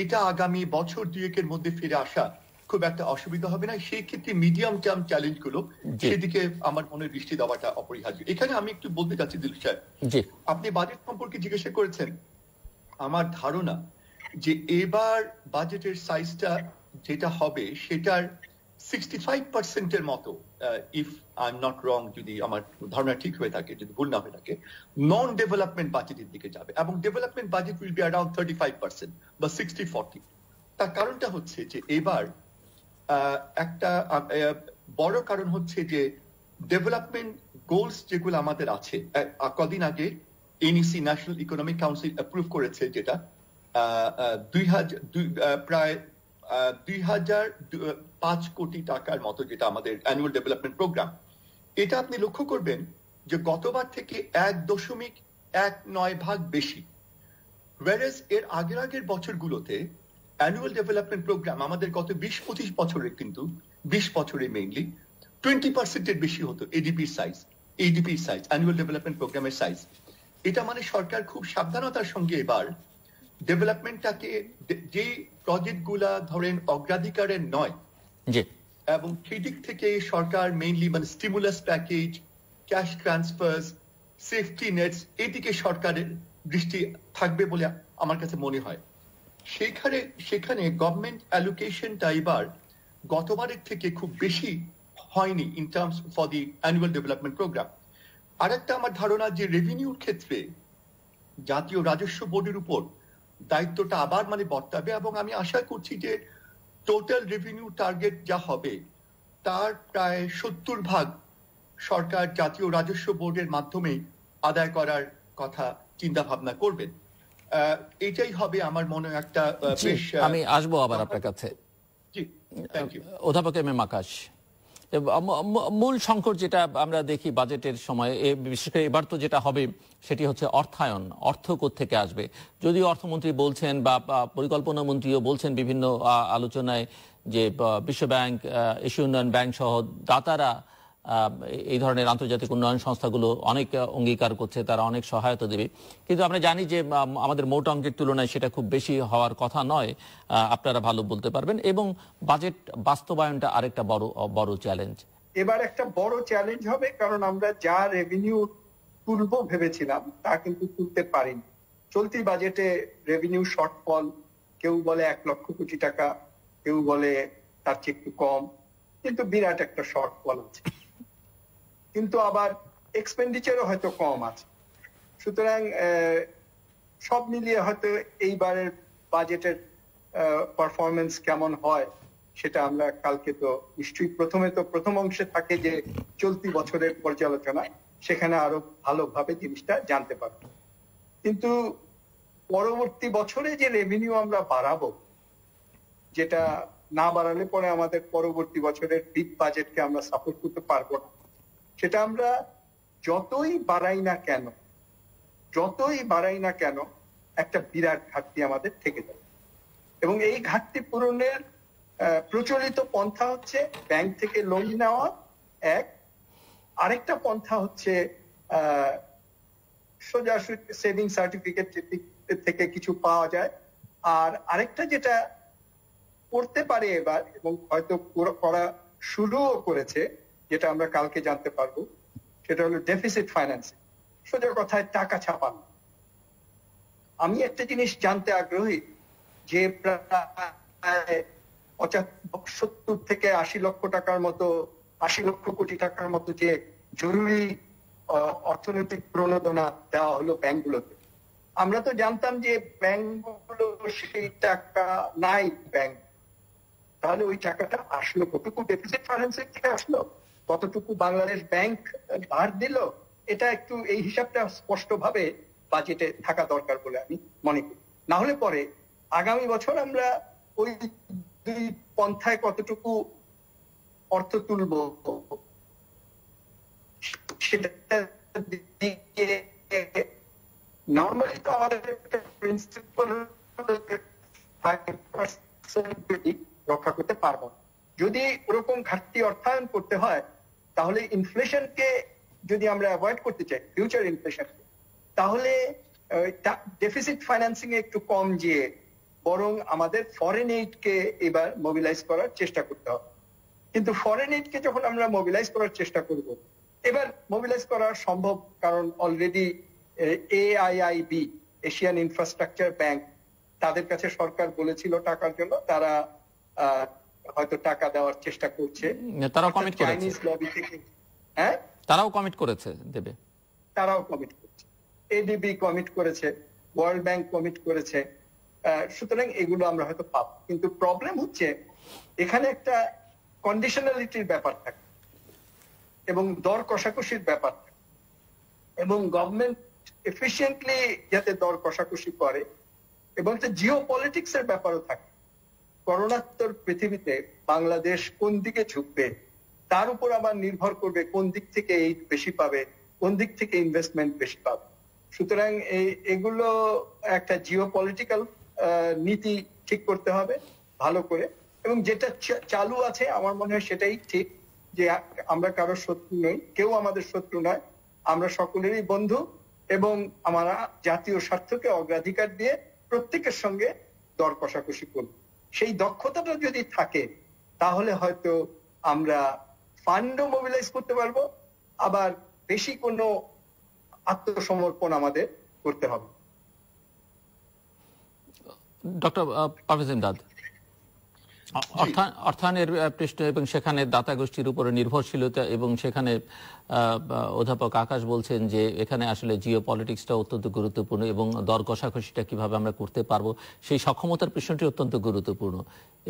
এটা আগামী বছর দুয়েকের মধ্যে ফিরে আসা খুব একটা অসুবিধা হবে না। সেই ক্ষেত্রে মিডিয়াম টার্ম চ্যালেঞ্জ গুলো সেদিকে আমার মনে দৃষ্টি দেওয়াটা অপরিহার্য। এখানে আমি একটু বলতে চাচ্ছি দিল সাহেব, আপনি বাজেট সম্পর্কে জিজ্ঞাসা করেছেন। আমার ধারণা যে এবার বাজেটের সাইজটা যেটা হবে সেটার 65% এর মতো, if I am not wrong, যদি আমার ধারণা ঠিক হয়ে থাকে, যদি ভুল না হয়ে থাকে, নন ডেভেলপমেন্ট বাজেটের দিকে যাবে, এবং development budget will be around 35% বা 60-40। তার কারণটা হচ্ছে যে এবার একটা বড় কারণ হচ্ছে যে ডেভেলপমেন্ট গোলস যেগুলো আমাদের আছে, কদিন আগে NEC national economic council approve করেছে, যেটা প্রায় 2005 কোটি টাকার মতো, যেটা আমাদের অ্যানুয়াল ডেভেলপমেন্ট প্রোগ্রাম। এটা আপনি লক্ষ্য করবেন যে গতবার থেকে 1.19 বেশি, ওয়ারেস এর আগের বছরগুলোতে অ্যানুয়াল ডেভেলপমেন্ট প্রোগ্রাম আমাদের গত 20-25 বছরের, কিন্তু 20 বছরে মেইনলি 20% এর বেশি হতো এডিপির সাইজ, অ্যানুয়াল ডেভেলপমেন্ট প্রোগ্রামের সাইজ। এটা সরকার খুব সাবধানতার সঙ্গে এবার ডেভেলপমেন্টটাকে, যে প্রজেক্ট গুলা ধরেন অগ্রাধিকারের নয়, এবং সেদিক থেকে সরকার mainly stimulus package, cash transfer, safety nets, এদিকে সরকারের দৃষ্টি থাকবে বলে আমার কাছে মনে হয়। সেখানে গভর্নমেন্ট অ্যালোকেশনটা এবার গতবারের থেকে খুব বেশি হয়নি in terms for the annual development programme. আরেকটা আমার ধারণা যে রেভিনিউর ক্ষেত্রে জাতীয় রাজস্ব বোর্ডের উপর দায়িত্বটা আবার মানে বর্তাবে, এবং আমি আশা করছি যে টোটাল রেভিনিউ টার্গেট যা হবে তার প্রায় 70% সরকার জাতীয় রাজস্ব বোর্ডের মাধ্যমে আদায় করার কথা চিন্তা ভাবনা করবেন। এটাই হবে আমার মনে একটা বেশ।
আমি আসবো আবার আপনার কাছে।
জি, থ্যাংক ইউ।
অধ্যাপক এম এম আকাশ, মূল সংকট যেটা আমরা দেখি বাজেটের সময়, বিশেষ করে এবার তো যেটা হবে সেটি হচ্ছে অর্থায়ন। অর্থ কোত্থেকে আসবে? যদিও অর্থমন্ত্রী বলছেন বা পরিকল্পনা মন্ত্রীও বলছেন বিভিন্ন আলোচনায় যে বিশ্ব ব্যাংক, এশীয় উন্নয়ন ব্যাংক সহ দাতারা, এই ধরনের আন্তর্জাতিক উন্নয়ন সংস্থাগুলো অনেক অঙ্গীকার করছে, তারা অনেক সহায়তা দেবে। কিন্তু আমরা জানি যে আমাদের মোট অঙ্কের তুলনায় সেটা খুব বেশি হওয়ার কথা নয়, আপনারা ভালো বলতে পারবেন। এবং বাজেট বাস্তবায়নটা আরেকটা বড় চ্যালেঞ্জ।
এবার একটা বড় চ্যালেঞ্জ হবে, কারণ আমরা যা রেভিনিউ তুলবো ভেবেছিলাম তা কিন্তু তুলতে পারিনি। চলতি বাজেটে রেভিনিউ শর্টফল, কেউ বলে 1 লক্ষ কোটি টাকা, কেউ বলে তার চেয়ে একটু কম, কিন্তু বিরাট একটা শর্টফল আছে। কিন্তু আবার এক্সপেন্ডিচারও হয়তো কম আছে। সুতরাং সব মিলিয়ে হয়তো এইবারের বাজেটের পারফরমেন্স কেমন হয় সেটা আমরা কালকে তো নিশ্চয়ই, প্রথম অংশে থাকে যে চলতি বছরের পর্যালোচনা, সেখানে আরো ভালোভাবে জিনিসটা জানতে পারবো। কিন্তু পরবর্তী বছরে যে রেভিনিউ আমরা বাড়াবো, যেটা না বাড়ালে পরে আমাদের পরবর্তী বছরের বিগ বাজেটকে আমরা সাপোর্ট করতে পারবো না, সেটা আমরা যতই বাড়াই না কেন একটা বিরাট ঘাটতি আমাদের থেকে যাবে। এবং এই ঘাটতি পূরণের প্রচলিত পন্থা হচ্ছে ব্যাংক থেকে লোন নেওয়া এক, আরেকটা পন্থা হচ্ছে সোজা সেভিং সার্টিফিকেট থেকে কিছু পাওয়া যায়, আর আরেকটা যেটা করতে পারে এবার এবং হয়তো করা শুরুও করেছে, যেটা আমরা কালকে জানতে পারবো, সেটা হলো ডেফিসিট ফাইন্যান্সিং, সোজা কথায় টাকা ছাপানো। আমি একটা জিনিস জানতে আগ্রহী যে প্রায় 70 থেকে 80 লক্ষ টাকার মতো, 80 লক্ষ কোটি টাকার মতো যে জরুরি অর্থনৈতিক প্রণোদনা দেওয়া হলো ব্যাংকগুলোতে, আমরা তো জানতাম যে ব্যাংকগুলো সেই টাকা নাই ব্যাংক, তাহলে ওই টাকাটা আসলো কতটুকু? ডেফিসিট ফাইন্যান্সিং থেকে আসলো, কতটুকু বাংলাদেশ ব্যাংক ধার দিল? এটা একটু এই হিসাবটা স্পষ্টভাবে বাজেটে থাকা দরকার বলে আমি মনে করি। না হলে পরে আগামী বছর আমরা ওই দুই পন্থায় কতটুকু অর্থ তুলব সেটা দিকে নর্মালি তো আমাদের প্রিন্সিপাল রক্ষা করতে পারবো। যদি ওরকম ঘাটতি অর্থায়ন করতে হয়, তাহলে ইনফ্লেশনকে যদি আমরা অ্যাভয়েড করতে চাই, ফিউচার ইনফ্লেশন, তাহলে ডেফিসিট ফাইন্যান্সিং এ একটু কম গিয়ে বরং আমাদের ফরেন এইডকে এবার মোবিলাইজ করার চেষ্টা করতে হবে। কিন্তু ফরেন এইডকে যখন আমরা মোবিলাইজ করার চেষ্টা করব, এবার মোবিলাইজ করা সম্ভব, কারণ already AIIB, Asian infrastructure bank, তাদের কাছে সরকার বলেছিল টাকার জন্য, তারা হয়তো টাকা দেওয়ার চেষ্টা করছে।
তারাও কমিট করেছে।
চাইনিজ লবি থেকে, হ্যাঁ,
তারাও কমিট করেছে দেবে।
তারাও কমিট করছে, ADB কমিট করেছে, ওয়ার্ল্ড ব্যাংক কমিট করেছে। সুতরাং এগুলো আমরা হয়তো পাবো। কিন্তু প্রবলেম হচ্ছে এখানে একটা কন্ডিশনালিটির ব্যাপার থাকে এবং দর কষাকষির ব্যাপার থাকে, এবং গভর্নমেন্ট এফিসিয়েন্টলি যাতে দর কষাকষি করে, এবং একটা জিও পলিটিক্স এর ব্যাপারও থাকে। করোনাত্তর পৃথিবীতে বাংলাদেশ কোন দিকে ঝুঁকবে তার উপর আবার নির্ভর করবে কোন দিক থেকে এইড বেশি পাবে, কোন দিক থেকে ইনভেস্টমেন্ট বেশি পাবে। সুতরাং এগুলো একটা জিও পলিটিক্যাল নীতি ঠিক করতে হবে ভালো করে, এবং যেটা চালু আছে আমার মনে হয় সেটাই ঠিক, যে আমরা কারো শত্রু নই, কেউ আমাদের শত্রু নয়, আমরা সকলেরই বন্ধু, এবং আমরা জাতীয় স্বার্থকে অগ্রাধিকার দিয়ে প্রত্যেকের সঙ্গে দর কষাকষি করব। সেই দক্ষতাটা যদি থাকে তাহলে হয়তো আমরা ফান্ডও মোবিলাইজ করতে পারবো, আবার বেশি কোনো আত্মসমর্পণ আমাদের করতে হবে।
ডক্টর পারভেজ ইমদাদ। অর্থায়নের পৃষ্ঠ এবং সেখানে দাতা গোষ্ঠীর উপরে নির্ভরশীলতা, এবং সেখানে অধ্যাপক আকাশ বলছেন যে এখানে আসলে জিও পলিটিক্সটা অত্যন্ত গুরুত্বপূর্ণ এবং দর কষাকষিটা কিভাবে আমরা করতে পারবো সেই সক্ষমতার প্রশ্নটি অত্যন্ত গুরুত্বপূর্ণ।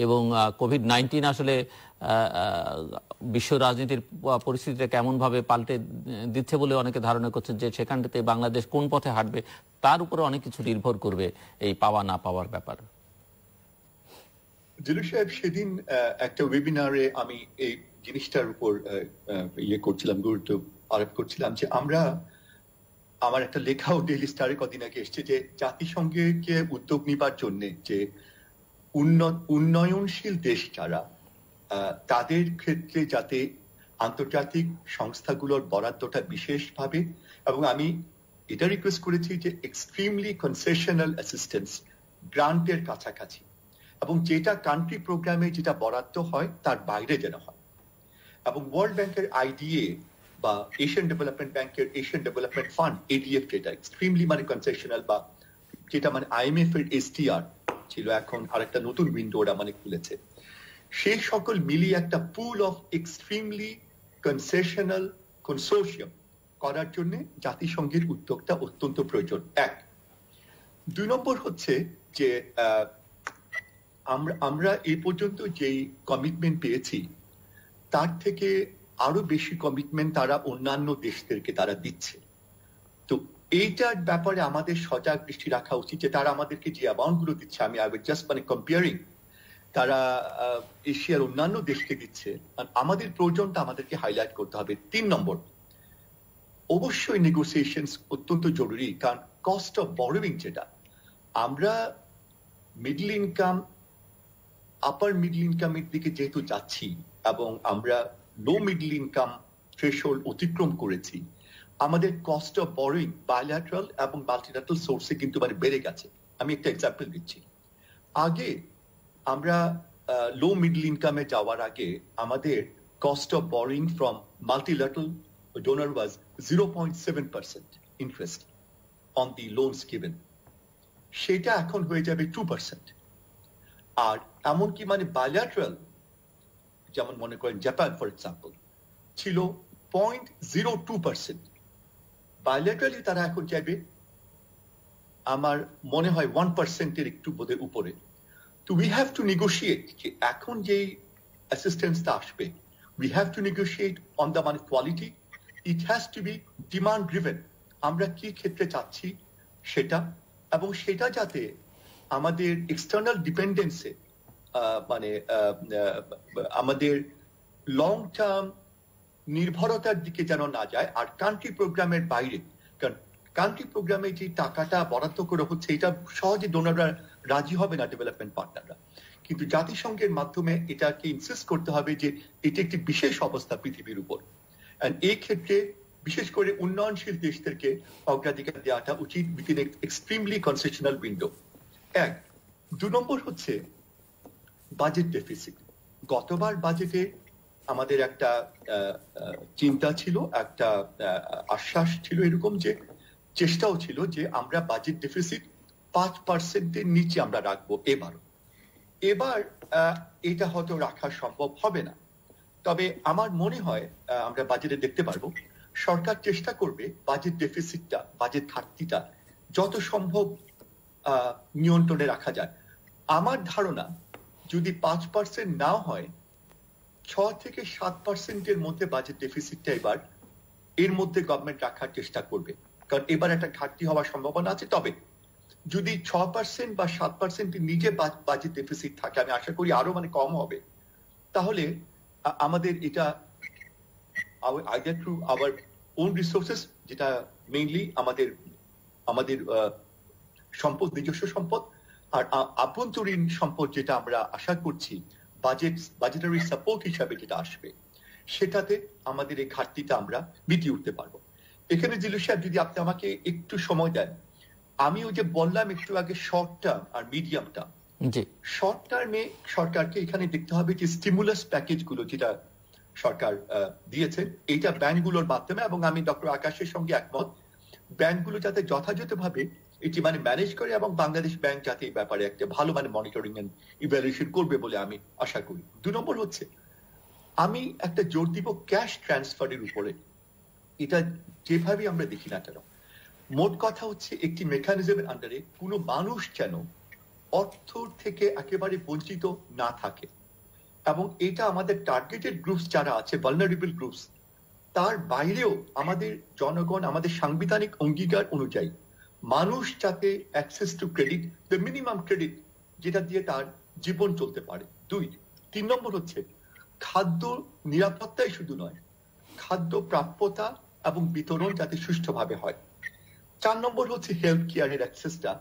এবং কোভিড-19 আসলে বিশ্ব রাজনীতির পরিস্থিতিটা কেমনভাবে পাল্টে দিচ্ছে বলে অনেকে ধারণা করছেন যে সেখানটাতে বাংলাদেশ কোন পথে হাঁটবে তার উপরে অনেক কিছু নির্ভর করবে এই পাওয়া না পাওয়ার ব্যাপার।
জিলু সাহেব, সেদিন একটা ওয়েবিনারে আমি এই জিনিসটার উপর গুরুত্ব আরোপ করছিলাম যে আমার একটা লেখাও ডেইলি স্টারে কদিন আগে এসছে যে জাতিসংঘকে উদ্যোগ নিবার জন্য যে উন্নয়নশীল দেশ যারা তাদের ক্ষেত্রে যাতে আন্তর্জাতিক সংস্থাগুলোর বরাদ্দটা বিশেষভাবে, এবং আমি এটা রিকোয়েস্ট করেছি যে এক্সট্রিমলি কনসেশনাল অ্যাসিস্ট্যান্স গ্রান্টের কাছাকাছি, এবং যেটা কান্ট্রি প্রোগ্রামে যেটা বরাদ্দ হয় তার বাইরে যেন হয়। এবং ওয়ার্ল্ড ব্যাংকের আইডিএ বা এশিয়ান ডেভেলপমেন্ট ব্যাংকের এশিয়ান ডেভেলপমেন্ট ফান্ড এডিএফ, যেটা এক্সট্রিমলি কনসেশনাল, বা যেটা আইএমএফ এর এসটিআর ছিল, এখন আরেকটা নতুন উইন্ডো ওরা খুলেছে, সেই সকল মিলিয়ে একটা পুল অফ এক্সট্রিমলি কনসেশনাল কনসোর্শিয়াম করার জন্য জাতিসংঘের উদ্যোগটা অত্যন্ত প্রয়োজন। এক। 2 নম্বর হচ্ছে যে আমরা এই পর্যন্ত যেই কমিটমেন্ট পেয়েছি তার থেকে আরো বেশি কমিটমেন্ট তারা অন্যান্য দেশদেরকে তারা দিচ্ছে। তো এইটার ব্যাপারে আমাদের সজাগ দৃষ্টি রাখা উচিত যে তারা আমাদেরকে যে অ্যামাউন্ট গুলো দিচ্ছে, আমি জাস্ট কম্পেয়ারিং, তারা এশিয়ার অন্যান্য দেশকে দিচ্ছে, আমাদের প্রয়োজনটা আমাদেরকে হাইলাইট করতে হবে। 3 নম্বর, অবশ্যই নেগোসিয়েশনস অত্যন্ত জরুরি, কারণ কস্ট অফ বরোইং যেটা, আমরা মিডল ইনকাম আপার মিডল ইনকামের দিকে যেহেতু যাচ্ছি এবং আমরা লো মিডল ইনকাম থ্রেশহোল্ড অতিক্রম করেছি, আমাদের কস্ট অফ বরোইং বায়োল্যাটারাল এবং মাল্টিল্যাটারাল সোর্সে কিন্তু বেড়ে গেছে। আমি একটা এক্সাম্পল দিচ্ছি। আগে আমরা লো মিডল ইনকামে যাওয়ার আগে আমাদের cost of borrowing from multilateral donor was 0.7% interest on the loans given, সেটা এখন হয়ে যাবে 2%। আর এমনকি বায়োল্যাটারাল, যেমন মনে করেন জাপান ফর এক্সাম্পল, ছিল 0.02%, বায়োল্যাটারালি তারা এখন যাবে আমার মনে হয় 1%-এর একটু বোধের উপরে। তো উই হ্যাভ টু নেগোশিয়েট যে এখন যেই অ্যাসিস্ট্যান্সটা আসবে, we have to negotiate on the quality, it has to be demand driven, আমরা কি ক্ষেত্রে চাচ্ছি সেটা, এবং সেটা যাতে আমাদের এক্সটার্নাল ডিপেন্ডেন্সে আমাদের লং টার্ম নির্ভরতার দিকে যেন না যায়, আর কান্ট্রি প্রোগ্রামের বাইরে। কারণ কান্ট্রি প্রোগ্রামে যে টাকাটা বরাদ্দ করে হচ্ছে এটা সহজে ডোনাররা রাজি হবে না, ডেভেলপমেন্ট পার্টনাররা, কিন্তু জাতিসংঘের মাধ্যমে এটাকে ইনসিস্ট করতে হবে যে এটি একটি বিশেষ অবস্থা পৃথিবীর উপর, এই ক্ষেত্রে বিশেষ করে উন্নয়নশীল দেশদেরকে অগ্রাধিকার দেওয়াটা উচিত উইথিন এক্সট্রিমলি কনসেশনাল উইন্ডো। 1। 2 নম্বর হচ্ছে বাজেট ডেফিসিট। গতবার বাজেটে আমাদের একটা চিন্তা ছিল, একটা আশ্বাস ছিল এরকম, যে চেষ্টাও ছিল যে আমরা বাজেট ডেফিসিট 5%-এর নিচে আমরা রাখবো এবার এটা হয়তো রাখা সম্ভব হবে না, তবে আমার মনে হয় আমরা বাজেটে দেখতে পারবো সরকার চেষ্টা করবে বাজেট ডেফিসিটটা, বাজেট ঘাটতিটা যত সম্ভব নিয়ন্ত্রণে রাখা যায়। আমার ধারণা যদি 5% না হয়, 6 থেকে 7%-এর মধ্যে বাজেট ডেফিসিটটা এবার এর মধ্যে গভর্নমেন্ট রাখার চেষ্টা করবে, কারণ এবার একটা ঘাটতি হওয়ার সম্ভাবনা আছে। তবে যদি 6% বা 7%-এর নিজে বাজেট ডেফিসিট থাকে, আমি আশা করি আরো কম হবে, তাহলে আমাদের এটা either through our own resources, যেটা মেইনলি আমাদের সম্পদ, নিজস্ব সম্পদ, আর আভ্যন্তরীণ সম্পদ যেটা আমরা আশা করছি বাজেটারি সাপোর্ট হিসাবে যেটা আসবে, সেটাতে আমাদের এই ঘাটতিটা আমরা মিটিয়ে উঠতে পারবো। এখানে জিলু সাহেব, যদি আপনি আমাকে একটু সময় দেন, আমি ওই যে বললাম একটু আগে শর্ট টার্ম আর মিডিয়াম টার্ম, শর্ট টার্মে সরকারকে এখানে দেখতে হবে যে স্টিমুলাস প্যাকেজ গুলো যেটা সরকার দিয়েছে, এইটা ব্যাংকগুলোর মাধ্যমে, এবং আমি ডক্টর আকাশের সঙ্গে একমত, ব্যাংকগুলো যাতে যথাযথভাবে এটি মানে ম্যানেজ করে, এবং বাংলাদেশ ব্যাংক যাতে এই ব্যাপারে একটা ভালো মানে মনিটরিং এন্ড ইভ্যালুয়েশন করবে বলে আমি আশা করি। 2 নম্বর হচ্ছে আমি একটা জোর দিব ক্যাশ ট্রান্সফারের উপরে। এটা যেভাবে আমরা দেখি না কেন, মোট কথা হচ্ছে একটি মেকানিজমের আন্ডারে কোনো মানুষ যেন অর্থ থেকে একেবারে বঞ্চিত না থাকে, এবং এটা আমাদের টার্গেটেড গ্রুপস যারা আছে, ভালনারেবল গ্রুপস, তার বাইরেও আমাদের জনগণ, আমাদের সাংবিধানিক অঙ্গীকার অনুযায়ী মানুষ যাতে access to credit, the minimum credit, যেটা দিয়ে তার জীবন চলতে পারে। 3 নম্বর হচ্ছে খাদ্য নিরাপত্তাই শুধু নয়, খাদ্য প্রাপ্যতা এবং বিতরণ যাতে সুষ্ঠুভাবে হয়। 4 নম্বর হচ্ছে হেলথ কেয়ারের অ্যাক্সেসটা।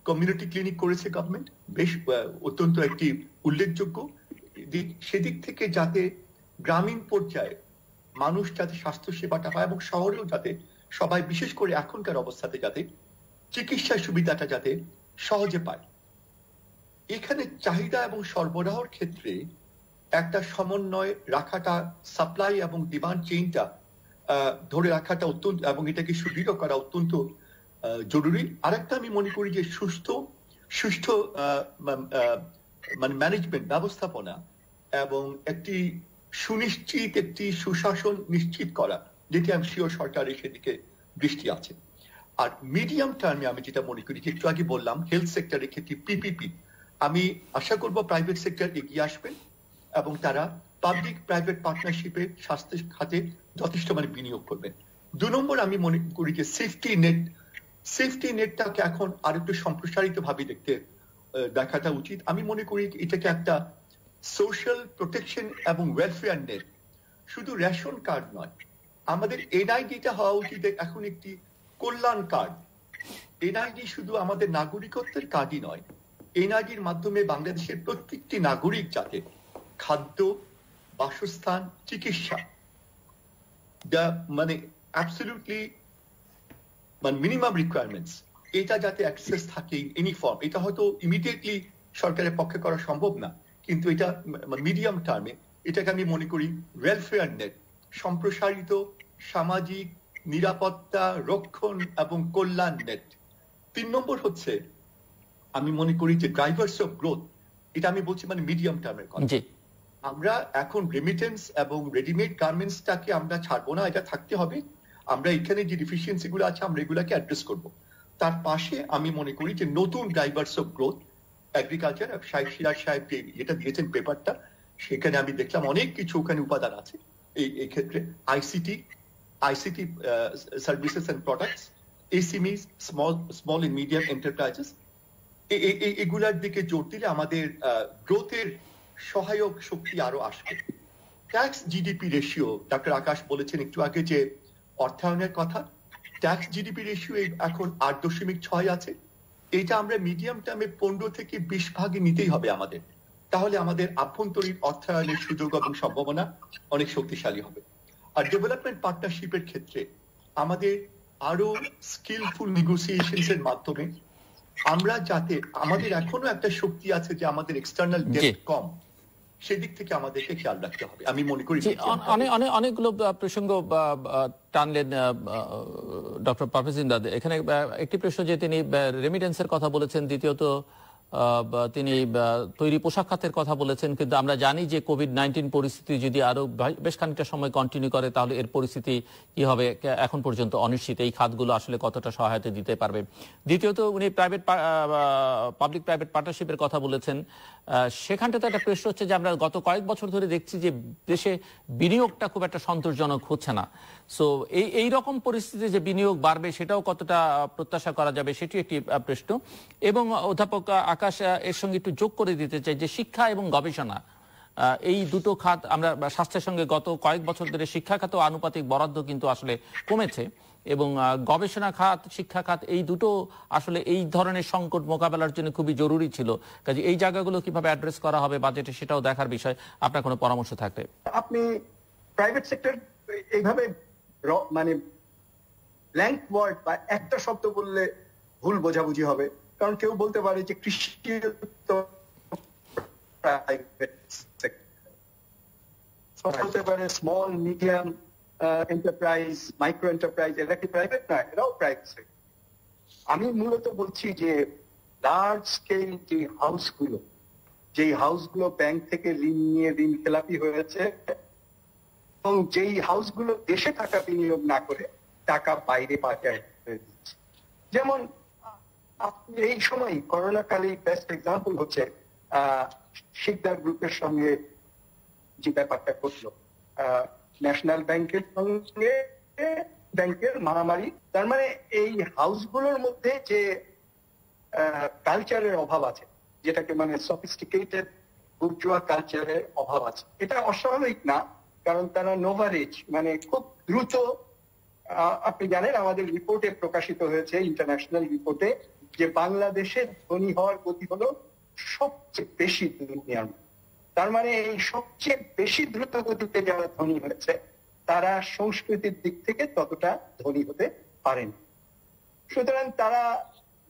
কমিউনিটি ক্লিনিক করেছে গভর্নমেন্ট, বেশ অত্যন্ত একটি উল্লেখযোগ্য দিক। সেদিক থেকে যাতে গ্রামীণ পর্যায়ে মানুষ যাতে স্বাস্থ্য সেবাটা পায়, এবং শহরেও যাতে সবাই, বিশেষ করে এখনকার অবস্থাতে, যাতে চিকিৎসা সুবিধাটা যাতে সহজে পায়। এখানে চাহিদা এবং সরবরাহের ক্ষেত্রে একটা সমন্বয় রাখাটা, সাপ্লাই এবং ডিমান্ড চেইনটা ধরে রাখাটা অত্যন্ত, এবং এটাকে সুদৃঢ় করা অত্যন্ত জরুরি। আরেকটা আমি মনে করি যে সুষ্ঠু মানে ম্যানেজমেন্ট, ব্যবস্থাপনা এবং একটি সুনিশ্চিত একটি সুশাসন নিশ্চিত করা, যেটি আমি শিওর সরকারের সেদিকে দৃষ্টি আছে। আর মিডিয়াম টার্মে আমি যেটা মনে করি, একটু আগে বললাম হেলথ সেক্টরের ক্ষেত্রে পিপিপি, আমি আশা করব প্রাইভেট সেক্টর এগিয়ে আসবেন এবং তারা পাবলিক প্রাইভেট পার্টনারশিপে স্বাস্থ্য খাতে যথেষ্ট মানে বিনিয়োগ করবেন। 2 নম্বর আমি মনে করি যে সেফটি নেটটাকে এখন আরেকটু সম্প্রসারিত ভাবে দেখাটা উচিত। আমি মনে করি এটাকে একটা সোশ্যাল প্রোটেকশন এবং ওয়েলফেয়ার নেট, শুধু রেশন কার্ড নয়। আমাদের এনআইডিটা হওয়া উচিত এখন একটি কল্যাণ কার্ড। এনআইডি শুধু আমাদের নাগরিকত্বের কার্ডই নয়, এনআইডির মাধ্যমে বাংলাদেশের প্রত্যেকটি নাগরিক যাতে খাদ্য, বাসস্থান, চিকিৎসা, মানে অ্যাবসলিউটলি মানে মিনিমাম রিকোয়ারমেন্টস, এটা যাতে অ্যাক্সেস থাকে এনি ফর্ম। এটা হয়তো ইমিডিয়েটলি সরকারের পক্ষে করা সম্ভব না, কিন্তু এটা মিডিয়াম টার্মে এটাকে আমি মনে করি ওয়েলফেয়ার নেট, সম্প্রসারিত সামাজিক নিরাপত্তা, রক্ষণ এবং কল্যাণ নেট। 3 নম্বর হচ্ছে আমি মনে করি যে ড্রাইভার্স অফ গ্রোথ, এটা আমি বলছি মানে মিডিয়াম টার্মের কথা। আমরা এখন রেমিটেন্স এবং রেডিমেড গার্মেন্টসটাকে আমরা ছাড়বো না, এটা থাকতে হবে। আমরা এখানে যে ডিফিসিয়েন্সি গুলো আছে আমরা এগুলাকে অ্যাড্রেস করব। তার পাশে আমি মনে করি যে নতুন drivers of growth, agriculture, Siraj Saheb যেটা দিয়েছেন পেপারটা, সেখানে আমি দেখলাম অনেক কিছু ওখানে উপাদান আছে। এই ক্ষেত্রে ICT services and products, SMEs, small and medium enterprises, এগুলার দিকে জোর দিলে আমাদের গ্রোথের সহায়ক শক্তি আরো আসবে। ট্যাক্স জিডিপি রেশিও, ডক্টর আকাশ বলেছেন একটু আগে যে অর্থায়নের কথা, ট্যাক্স জিডিপি রেশিও এখন 8.6 আছে। এটা আমরা মিডিয়াম টার্মে 15 থেকে 20 ভাগে নিতেই হবে আমাদের, তাহলে আমাদের আভ্যন্তরীণ অর্থায়নের সুযোগ এবং সম্ভাবনা অনেক শক্তিশালী হবে। আর ডেভেলপমেন্ট পার্টনারশিপের ক্ষেত্রে আমাদের আরো স্কিলফুল নেগোসিয়েশনস এর মাধ্যমে আমরা যাতে, আমাদের এখনো একটা শক্তি আছে যে আমাদের এক্সটার্নাল ডেট কম, সেদিক থেকে আমাদেরকে খেয়াল রাখতে হবে। আমি মনে করি
অনেকগুলো প্রসঙ্গ টানলেন ডক্টর পারভেজ ইমদাদ। এখানে একটি প্রশ্ন যে তিনি রেমিটেন্সের কথা বলেছেন, দ্বিতীয়ত তিনি তৈরি পোশাক খাতের কথা বলেছেন, কিন্তু আমরা জানি যে কোভিড-19 পরিস্থিতি যদি আরো বেশ খানিকটা সময় কন্টিনিউ করে তাহলে এর পরিস্থিতি কি হবে এখন পর্যন্ত অনিশ্চিত। এই খাতগুলো আসলে কতটা সহায়তা দিতে পারবে। দ্বিতীয়ত উনি পাবলিক প্রাইভেট পার্টনারশিপের কথা বলেছেন। সেখানটাতে একটা প্রশ্ন হচ্ছে যে আমরা গত কয়েক বছর ধরে দেখছি যে দেশে বিনিয়োগটা খুব একটা সন্তোষজনক হচ্ছে না। সো এই রকম পরিস্থিতিতে যে বিনিয়োগ বাড়বে সেটাও কতটা প্রত্যাশা করা যাবে সেটি একটি প্রশ্ন। এবং অধ্যাপক আকাশ এর সঙ্গে একটু যোগ করে দিতে চাই যে শিক্ষা এবং গবেষণা, এই দুটো খাত, আমরা স্বাস্থ্যের সঙ্গে গত কয়েক বছর ধরে শিক্ষা খাত আনুপাতিক বরাদ্দ কিন্তু আসলে কমেছে, এবং গবেষণা খাত, শিক্ষা খাত, এই দুটো আসলে এই ধরনের সংকট মোকাবেলার জন্য খুবই জরুরি ছিল। কাজে এই জায়গাগুলো কিভাবে অ্যাড্রেস করা হবে বাজেটে সেটাও দেখার বিষয়। আপনার কোনো পরামর্শ থাকলে।
আপনি প্রাইভেট সেক্টর এইভাবে মানে ব্ল্যাঙ্ক ওয়ার্ড বা একটা শব্দ বললে ভুল বোঝাবুঝি হবে, কারণ কেউ বলতে পারে যে কৃষি বলতে পারে small medium enterprise, micro enterprise, এরা কি প্রাইভেট না? এরাও প্রাইভেট সেক্টর। আমি মূলত বলছি যে লার্জ স্কেল যে হাউসগুলো ব্যাংক থেকে ঋণ নিয়ে ঋণ খেলাপি হয়েছে এবং যেই হাউসগুলো দেশে টাকা বিনিয়োগ না করে টাকা বাইরে পাচার হয়ে দিচ্ছে। যেমন এই সময় করোনাকালে বেস্ট এক্সাম্পল হচ্ছে শিকদার গ্রুপের সঙ্গে যে ব্যাপারটা ঘটলো, ন্যাশনাল ব্যাংকের সঙ্গে ব্যাংকের মারামারি। তার মানে এই হাউসগুলোর মধ্যে যে কালচারের অভাব আছে, যেটাকে মানে সফিস্টিকেটেড বুর্জোয়া কালচারের অভাব আছে, এটা অস্বাভাবিক না, কারণ তারা নোভারেজ মানে খুব দ্রুত, আপনি জানেন আমাদের রিপোর্টে প্রকাশিত হয়েছে, ইন্টারন্যাশনাল রিপোর্টে, যে বাংলাদেশের ধনী হওয়ার গতি হলো সবচেয়ে বেশি দুনিয়ার। তার মানে এই সবচেয়ে বেশি দ্রুত গতিতে যারা ধনী হয়েছে তারা সংস্কৃতির দিক থেকে ততটা ধনী হতে পারেন। সুতরাং তারা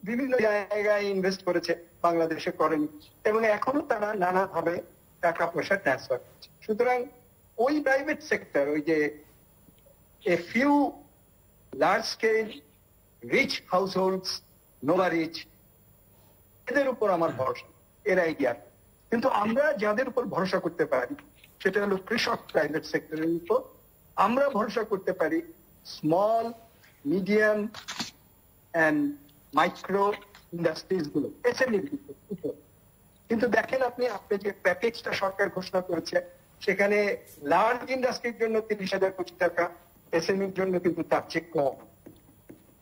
বিভিন্ন জায়গায় ইনভেস্ট করেছে, বাংলাদেশে করেনি, এবং এখনো তারা নানাভাবে টাকা পয়সা ট্রান্সফার করছে। সুতরাং ওই প্রাইভেট সেক্টর, ওই যে a few large scale rich households, nouveau riche, এদের উপর আমার ভরসা, এর আইডিয়া। কিন্তু আমরা যাদের উপর ভরসা করতে পারি সেটা হলো কৃষক প্রাইভেট সেক্টরের উপর। আমরা ভরসা করতে পারি small, medium and micro industries গুলো, এসএমই উপর। কিন্তু দেখেন আপনি যে প্যাকেজটা সরকার ঘোষণা করেছে, সেখানে লার্জ ইন্ডাস্ট্রির জন্য 30,000 কোটি টাকা, এসএমইর জন্য কিন্তু তার চেয়ে কম।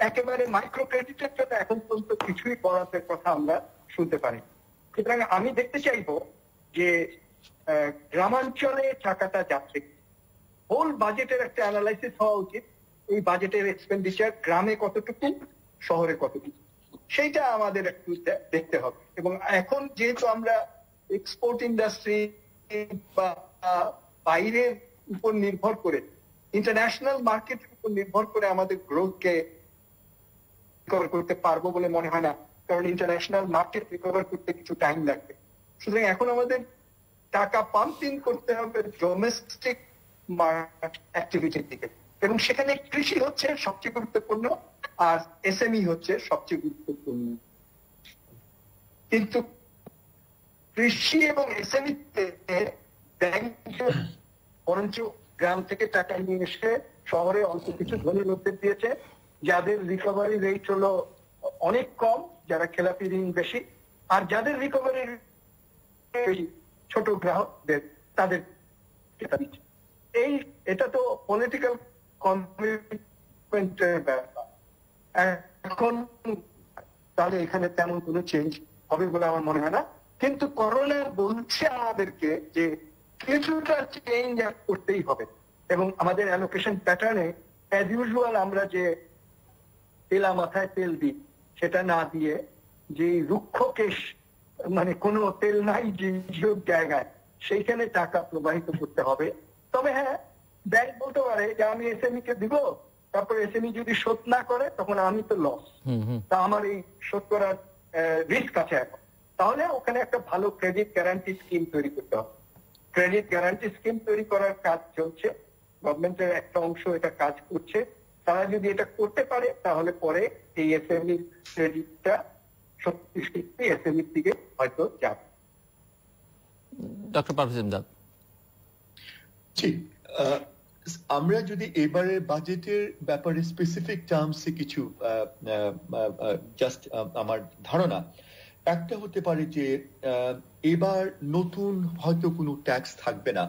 একেবারে মাইক্রো ক্রেডিটের জন্য এখন পর্যন্ত কিছুই বরাদ্দের কথা আমরা শুনতে পারি। সুতরাং আমি দেখতে চাইবো যে গ্রামাঞ্চলে টাকাটা যাচ্ছে। হোল বাজেটের একটা অ্যানালাইসিস হওয়া উচিত, এই বাজেটের এক্সপেন্ডিচার গ্রামে কতটুকু, শহরে কতটুকু, সেইটা আমাদের একটু দেখতে হবে। এবং এখন যেহেতু আমরা এক্সপোর্ট ইন্ডাস্ট্রি বা বাইরের উপর নির্ভর করে, ইন্টারন্যাশনাল মার্কেটের উপর নির্ভর করে আমাদের গ্রোথকে রিকভার করতে পারবো বলে মনে হয় না, কারণ ইন্টারন্যাশনাল মার্কেট রিকভার করতে কিছু টাইম লাগবে। সুতরাং এখন আমাদের টাকা পাম্পিং করতে হবে ডোমেস্টিক অ্যাক্টিভিটির দিকে, এবং সেখানে কৃষি হচ্ছে সবচেয়ে গুরুত্বপূর্ণ আর এসএমই হচ্ছে সবচেয়ে গুরুত্বপূর্ণ। কিন্তু কৃষি এবং এসএমইতে ব্যাংক বরঞ্চ গ্রাম থেকে টাকা নিয়ে এসে শহরে অল্প কিছু ধনী লোকদের দিয়েছে, যাদের রিকভারি রেট হলো অনেক কম, যারা খেলাপি ঋণ বেশি, আর যাদের রিকভারি ছোট গ্রাহকদের তাদের দিচ্ছে। এটা তো পলিটিক্যাল কমিটমেন্টের ব্যাপার। এখন তাহলে এখানে তেমন কোনো চেঞ্জ হবে বলে আমার মনে হয় না। কিন্তু করোনা বলছে আমাদেরকে যে কিছুটা চেঞ্জ করতেই হবে, এবং আমাদের অ্যালোকেশন প্যাটার্নে অ্যাজ ইউজুয়াল আমরা যে তেলা মাথায় তেল দিই সেটা না দিয়ে যে রুক্ষ কেশ, মানে কোনো তেল নাই যে জায়গায়, সেইখানে টাকা প্রবাহিত করতে হবে। তবে হ্যাঁ, ব্যাংক বলতে পারে যে আমি এসএমই কে দিব, তারপরে এসএমই যদি শোধ না করে তখন আমি তো লস, তা আমার এই শোধ করার রিস্ক আছে এখন। তাহলে ওখানে একটা ভালো ক্রেডিট গ্যারান্টি স্কিম তৈরি করতে হবে। ক্রেডিট গ্যারান্টি স্কিম তৈরি করার কাজ চলছে, গভর্নমেন্টের একটা অংশ এটা কাজ করছে। তারা যদি এটা করতে পারে তাহলে পরে এই এসএমই ক্রেডিটটা সত্যি এসএমইর দিকে হয়তো যাবে।
ডক্টর পারভেজ ইমদাদ,
জি, আমরা যদি এবারে বাজেটের ব্যাপারে স্পেসিফিক টার্মসে কিছু জাস্ট আমার ধারণা একটা হতে পারে যে এবার নতুন হয়তো কোনো ট্যাক্স থাকবে না,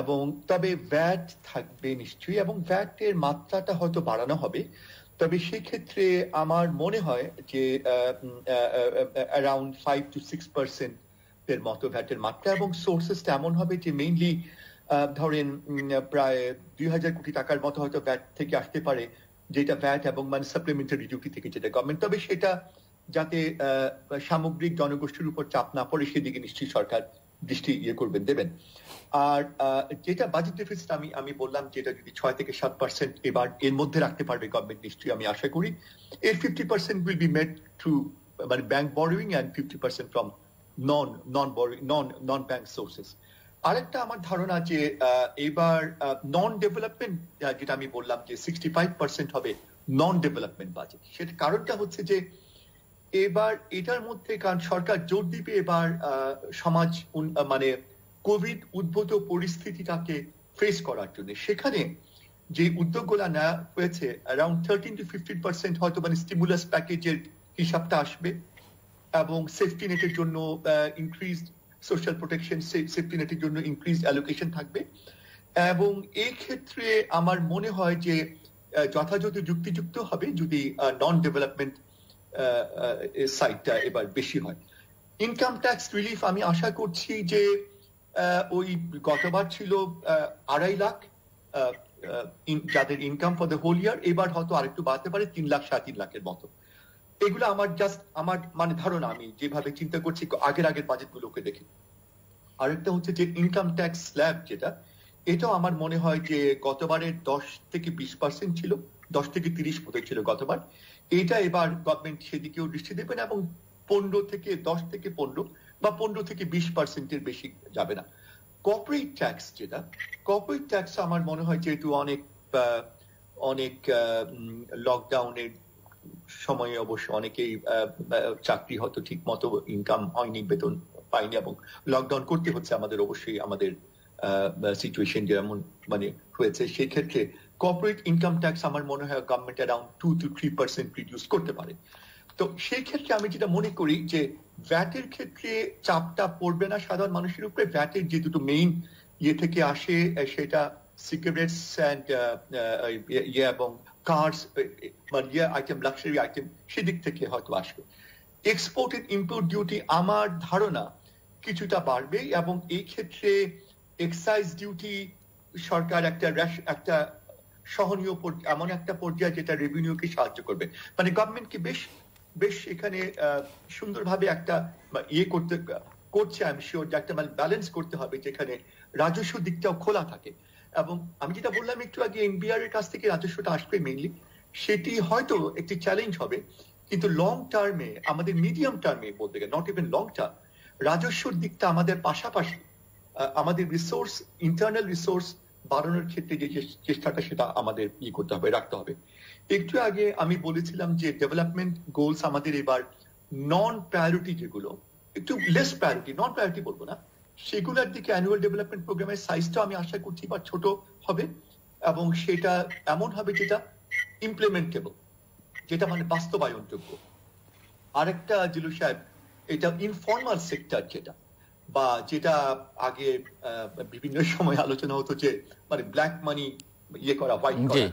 এবং তবে ভ্যাট থাকবে নিশ্চয়ই, এবং ভ্যাটের মাত্রাটা হয়তো বাড়ানো হবে। তবে সেক্ষেত্রে আমার মনে হয় যে অ্যারাউন্ড 5 to 6% এর মতো ভ্যাটের মাত্রা, এবং সোর্সেসটা এমন হবে যে মেইনলি ধরেন প্রায় 2,000 কোটি টাকার মতো হয়তো ভ্যাট থেকে আসতে পারে, যেটা ভ্যাট এবং মানে সাপ্লিমেন্টারি ডিউটি থেকে যেটা গভর্নমেন্ট, তবে সেটা যাতে সামগ্রিক জনগোষ্ঠীর উপর চাপ না পড়ে সেদিকে নিশ্চয়ই সরকার দৃষ্টি দেবেন। আর যেটা বাজেট ডেফিসিট আমি বললাম যেটা যদি 6 থেকে 7% এবার এর মধ্যে রাখতে পারবে গভর্নমেন্ট নিশ্চয়ই, আমি আশা করি। এর 50% উইল বি মেড থ্রু মানে bank borrowing and 50% from non bank sources. আরেকটা আমার ধারণা যে এবার নন ডেভেলপমেন্ট, যেটা আমি বললাম যে 65% হবে নন ডেভেলপমেন্ট বাজেট। সেটা কারণটা হচ্ছে যে এবার এটার মধ্যে, কারণ সরকার জোর দিবে এবার সমাজ মানে কোভিড উদ্ভূত পরিস্থিতিটাকে ফেস করার জন্য। সেখানে যে উদ্যোগগুলো নেওয়া হয়েছে, অ্যারাউন্ড 13 to 15% হয়তো মানে স্টিমুলাস প্যাকেজের হিসাবটা আসবে, এবং সেফটি নেটের জন্য ইনক্রিজ সোশ্যাল প্রোটেকশন, সেফটি নেটের জন্য ইনক্রিজ অ্যালোকেশন থাকবে। এবং এই ক্ষেত্রে আমার মনে হয় যে যথাযথ যুক্তিযুক্ত হবে যদি নন ডেভেলপমেন্ট সাইডটা এবার বেশি হয়। ইনকাম ট্যাক্স রিলিফ আমি আশা করছি যে ওই গতবার ছিল 2.5 লাখ যাদের income for the whole year, এবার হয়তো আরেকটু বাড়তে পারে 3 লাখ 3.5 লাখের মতো। এগুলো আমার মানে ধারণা, আমি যেভাবে চিন্তা করছি আগের বাজেটগুলোকে দেখে। আরেকটা হচ্ছে যে ইনকাম ট্যাক্স স্ল্যাব, যেটা এটাও আমার মনে হয় যে গতবারের 10 থেকে 20% ছিল, 10 থেকে 30 মতো ছিল গতবার। এটা এবার গভর্নমেন্ট সেদিকেও দৃষ্টি দেবেন এবং 10 থেকে 15 বা 15 থেকে 20%-এর বেশি যাবে না। কর্পোরেট ট্যাক্স, যেটা কর্পোরেট ট্যাক্স আমার মনে হয় যেহেতু অনেক লকডাউনের সময়ে অবশ্য অনেকেই চাকরি হয়তো ঠিক মতো ইনকাম হয়নি, বেতন পায়নি এবং লকডাউন করতে হচ্ছে আমাদের, অবশ্যই আমাদের সিচুয়েশন যেমন মানে হয়েছে, সেই ক্ষেত্রে কর্পোরেট ইনকাম ট্যাক্স আমার মনে হয় গভর্নমেন্ট অ্যারাউন্ড 2 to 3% রিডিউস করতে পারে। তো সেই ক্ষেত্রে আমি যেটা মনে করি যে ভ্যাটের ক্ষেত্রে চাপটা পড়বে না সাধারণ মানুষের উপরে। ভ্যাটের যে দুটো মেইন ইয়ে থেকে আসে, সেটা সিগারেটস অ্যান্ড এবং কার্স, মানে আইটেম, লাক্সারি আইটেম, সেদিক থেকে হয়তো আসবে। এক্সপোর্ট এন্ড ইম্পোর্ট ডিউটি আমার ধারণা কিছুটা বাড়বে, এবং এই ক্ষেত্রে এক্সাইজ ডিউটি সরকার একটা সহনীয় এমন একটা পর্যায়ে যেটা রেভিনিউকে সাহায্য করবে, মানে গভর্নমেন্টকে বেশ এখানে সুন্দরভাবে একটা ইয়ে করছে আমি শিওর, যে একটা মানে ব্যালেন্স করতে হবে যেখানে রাজস্ব দিকটাও খোলা থাকে। এবং আমি যেটা বললাম একটু আগে, এনবিআর এর কাছ থেকে রাজস্বটা আসবে মেইনলি, সেটি হয়তো একটি চ্যালেঞ্জ হবে, কিন্তু লং টার্মে, আমাদের মিডিয়াম টার্মে বলতে গেলে, নট ইভেন লং টার্ম, রাজস্বর দিকটা আমাদের পাশাপাশি আমাদের রিসোর্স, ইন্টারনাল রিসোর্স বাড়ানোর ক্ষেত্রে যে চেষ্টাটা, সেটা আমাদের করতে হবে, রাখতে হবে। একটু আগে আমি বলেছিলাম যে ডেভেলপমেন্ট গোলস আমাদের এবার নন প্রায়োরিটি, যেগুলো একটু লেস প্রায়োরিটি, নন প্রায়োরিটি বলবো না, সেগুলোর দিকে অ্যানুয়াল ডেভেলপমেন্ট প্রোগ্রামের সাইজটা আমি আশা করছি বা ছোট হবে, এবং সেটা এমন হবে যেটা ইমপ্লিমেন্টেবল, যেটা মানে বাস্তবায়নযোগ্য। আরেকটা জিলু সাহেব, এটা ইনফর্মাল সেক্টর, যেটা আগে বিভিন্ন সময় আলোচনা হতো যে মানে ব্ল্যাক মানি করা, হোয়াইট করা,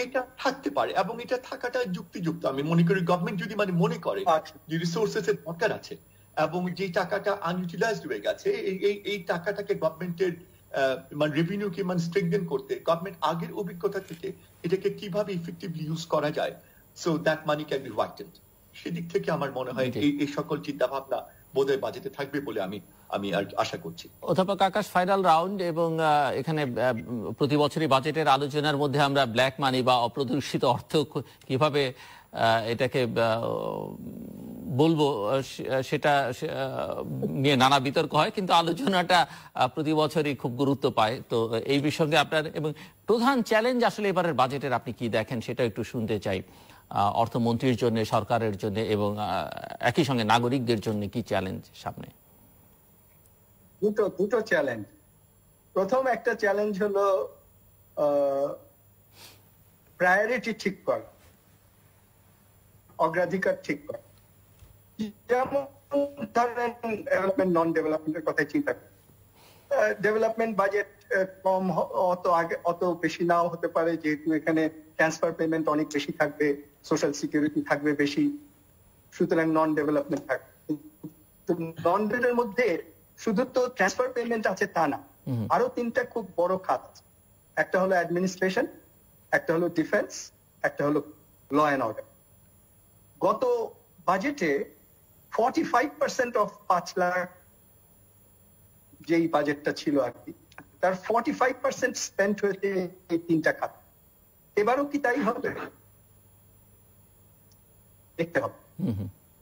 এটা থাকতে পারে, এবং এটা থাকাটা যুক্তিযুক্ত। আমি মনে করি গভর্নমেন্ট যদি মানে মনে করে যে রিসোর্সেস এর দরকার আছে এবং যে টাকাটা আনইউটিলাইজড হয়ে গেছে, এই টাকাটাকে গভর্নমেন্টের মানে রেভিনিউকে মানে স্ট্রেংথেন করতে, গভর্নমেন্ট আগের অভিজ্ঞতা থেকে এটাকে কিভাবে ইফেক্টিভলি ইউজ করা যায়, so that money can be whitened, সেদিক থেকে আমার মনে হয় এই সকল চিন্তা ভাবনা বোধহয় বাজেটে থাকবে বলে আমি আর আশা করছি।
অধ্যাপক আকাশ, ফাইনাল রাউন্ড, এবং এখানে প্রতি বছরই বাজেটের আলোচনার মধ্যে আমরা ব্ল্যাক মানি বা অপ্রদর্শিত অর্থ কিভাবে এটাকে বলবো সেটা নিয়ে নানা বিতর্ক হয়, কিন্তু আলোচনাটা প্রতি বছরই খুব গুরুত্ব পায়। তো এই বিষয়ে আপনার এবং প্রধান চ্যালেঞ্জ আসলে এবারের বাজেটের আপনি কি দেখেন সেটা একটু শুনতে চাই, অর্থমন্ত্রীর জন্য, সরকারের জন্য, এবং একই সঙ্গে নাগরিকদের জন্য কি চ্যালেঞ্জ সামনে?
দুটো চ্যালেঞ্জ। প্রথম একটা চ্যালেঞ্জ হলো প্রায়োরিটি ঠিক করা, অগ্রাধিকার ঠিক করা। যেমন ধরেন ডেভেলপমেন্ট, নন ডেভেলপমেন্টের কথা চিন্তা করি, ডেভেলপমেন্ট বাজেট কম, অত বেশি নাও হতে পারে, যেহেতু এখানে ট্রান্সফার পেমেন্ট অনেক বেশি থাকবে, সোশ্যাল সিকিউরিটি থাকবে বেশি, সুতরাং নন ডেভেলপমেন্ট থাকবে। নন ডেভেলপমেন্টের মধ্যে শুধু তো ট্রান্সফার পেমেন্ট আছে তা না, আরো 3টা খুব বড় খাত। একটা হলো অ্যাডমিনিস্ট্রেশন, একটা হলো ডিফেন্স, একটা হলো ল অ্যান্ড অর্ডার। গত বাজেটে 45% অফ 5 লাখ যেই বাজেটটা ছিল আর কি, তার 45% স্পেন্ড হয়েছে এই 3টা খাত। এবারও কি তাই হবে? দেখতে হবে।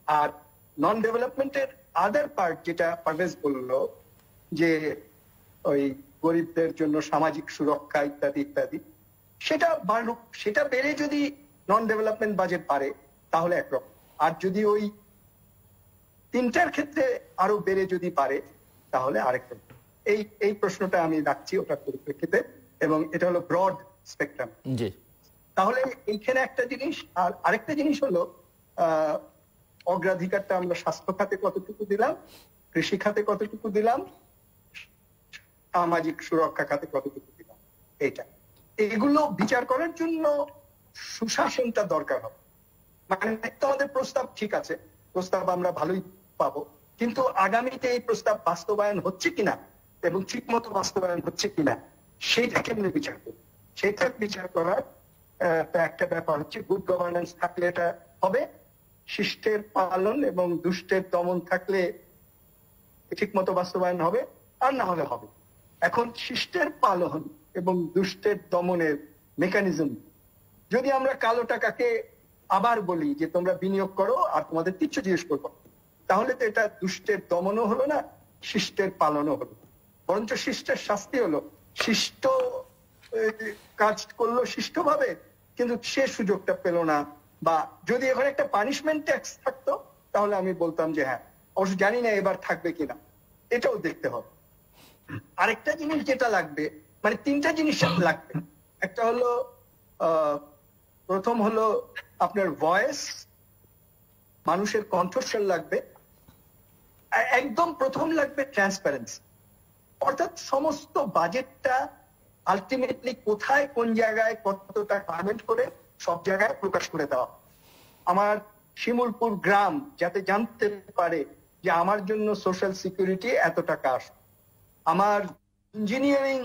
আর নন ডেভেলপমেন্টের আদার পার্ট, যেটা পারভেজ বললো, যে ওই গরিবদের জন্য সামাজিক সুরক্ষা ইত্যাদি ইত্যাদি, সেটা বেড়ে যদি নন ডেভেলপমেন্ট বাজেট বাড়ে তাহলে একরকম, আর যদি ওই তিনটার ক্ষেত্রে আরো বেড়ে যদি পারে তাহলে আরেক রকম। এই প্রশ্নটা আমি রাখছি ওটার পরিপ্রেক্ষিতে, এবং এটা হলো ব্রড স্পেকট্রাম। তাহলে এইখানে একটা জিনিস, আর আরেকটা জিনিস হলো অগ্রাধিকারটা আমরা স্বাস্থ্য খাতে কতটুকু দিলাম, কৃষি খাতে কতটুকু দিলাম, সামাজিক সুরক্ষা খাতে কতটুকু দিলাম, এগুলো বিচার করার জন্য সুশাসনটা দরকার হবে। মানে আমাদের প্রস্তাব ঠিক আছে, প্রস্তাব আমরা ভালোই পাবো, কিন্তু আগামীতে এই প্রস্তাব বাস্তবায়ন হচ্ছে কিনা এবং ঠিক মতো বাস্তবায়ন হচ্ছে কিনা সেইটা কেমনে বিচার করবো, সেইটা বিচার করার একটা ব্যাপার হচ্ছে গুড গভর্নেন্স থাকলে এটা হবে, শিষ্টের পালন এবং দুষ্টের দমন থাকলে ঠিক মতো বাস্তবায়ন হবে, আর না হলে হবে। এখন শিষ্টের পালন এবং দুষ্টের দমনের মেকানিজম, যদি আমরা কালো টাকাকে আবার বলি যে তোমরা বিনিয়োগ করো আর তোমাদের কিচ্ছু জিজ্ঞেস করবো, তাহলে তো এটা দুষ্টের দমনও হলো না, শিষ্টের পালনও হলো, বরঞ্চ শিষ্টের শাস্তি হলো শিষ্ট কাজ করলো শিষ্ট ভাবে, কিন্তু সে সুযোগটা পেল না। বা যদি এখন একটা পানিশমেন্ট ট্যাক্স থাকতো তাহলে আমি বলতাম যে হ্যাঁ, অবশ্য জানি না এবার থাকবে কিনা, এটাও দেখতে হবে। আরেকটা জিনিস যেটা লাগবে, মানে তিনটা জিনিস লাগবে, একটা হলো প্রথম হলো আপনার ভয়েস, মানুষের কণ্ঠস্বর লাগবে, একদম প্রথম লাগবে ট্রান্সপারেন্সি, অর্থাৎ সমস্ত বাজেটটা আলটিমেটলি কোথায় কোন জায়গায় কতটা পেমেন্ট করে সব জায়গায় প্রকাশ করে দেওয়া। আমার শিমুলপুর গ্রাম যাতে জানতে পারে যে আমার জন্য সোশ্যাল সিকিউরিটি এত টাকা আসে, আমার ইঞ্জিনিয়ারিং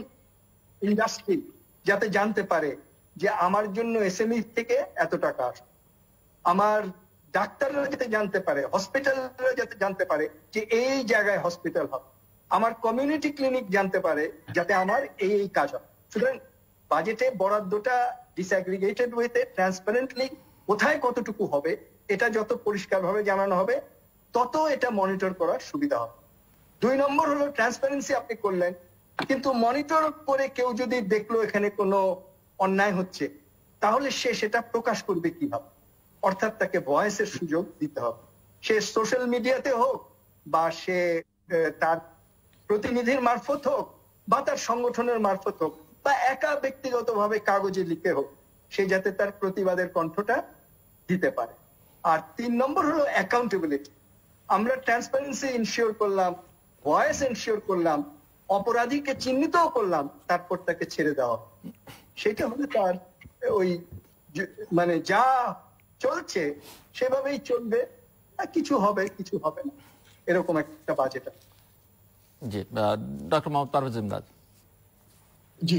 ইন্ডাস্ট্রি যাতে জানতে পারে যে আমার জন্য এসএমই থেকে এত টাকা আসে, আমার ডাক্তাররা যাতে জানতে পারে, হসপিটালরা যাতে জানতে পারে যে এই জায়গায় হসপিটাল হবে, আমার কমিউনিটি ক্লিনিক জানতে পারে যাতে আমার এই কাজ হয়। সুতরাং বাজেটে বরাদ্দটা ডিসঅ্যাগ্রিগেটেড ওয়েতে ট্রান্সপারেন্টলি কোথায় কতটুকু হবে এটা যত পরিষ্কারভাবে জানানো হবে তত এটা মনিটর করার সুবিধা হবে। 2 নম্বর হলো ট্রান্সপারেন্সি আপনি করলেন, কিন্তু মনিটর করে কেউ যদি দেখলো এখানে কোনো অন্যায় হচ্ছে তাহলে সে সেটা প্রকাশ করবে কিভাবে, অর্থাৎ তাকে ভয়েসের সুযোগ দিতে হবে। সে সোশ্যাল মিডিয়াতে হোক বা সে তার প্রতিনিধির মারফত হোক বা তার সংগঠনের মারফত হোক বা একা ব্যক্তিগতভাবে কাগজে লিখে হোক, সে যাতে তার প্রতিবাদের কণ্ঠটা দিতে পারে। আর 3 নম্বর হলো অ্যাকাউন্টেবিলিটি। আমরা ট্রান্সপারেন্সি ইনশিওর করলাম, ভয়েস ইনশিওর করলাম, অপরাধীকে চিহ্নিতও করলাম, তারপর তাকে ছেড়ে দেওয়া, সেটা হলে তার ওই মানে যা চলছে সেভাবেই চলবে, কিছু হবে কিছু হবে না, এরকম একটা বাজেট।
জি, ডক্টর মোহাম্মদ পারভেজ ইমদাদ।
জি,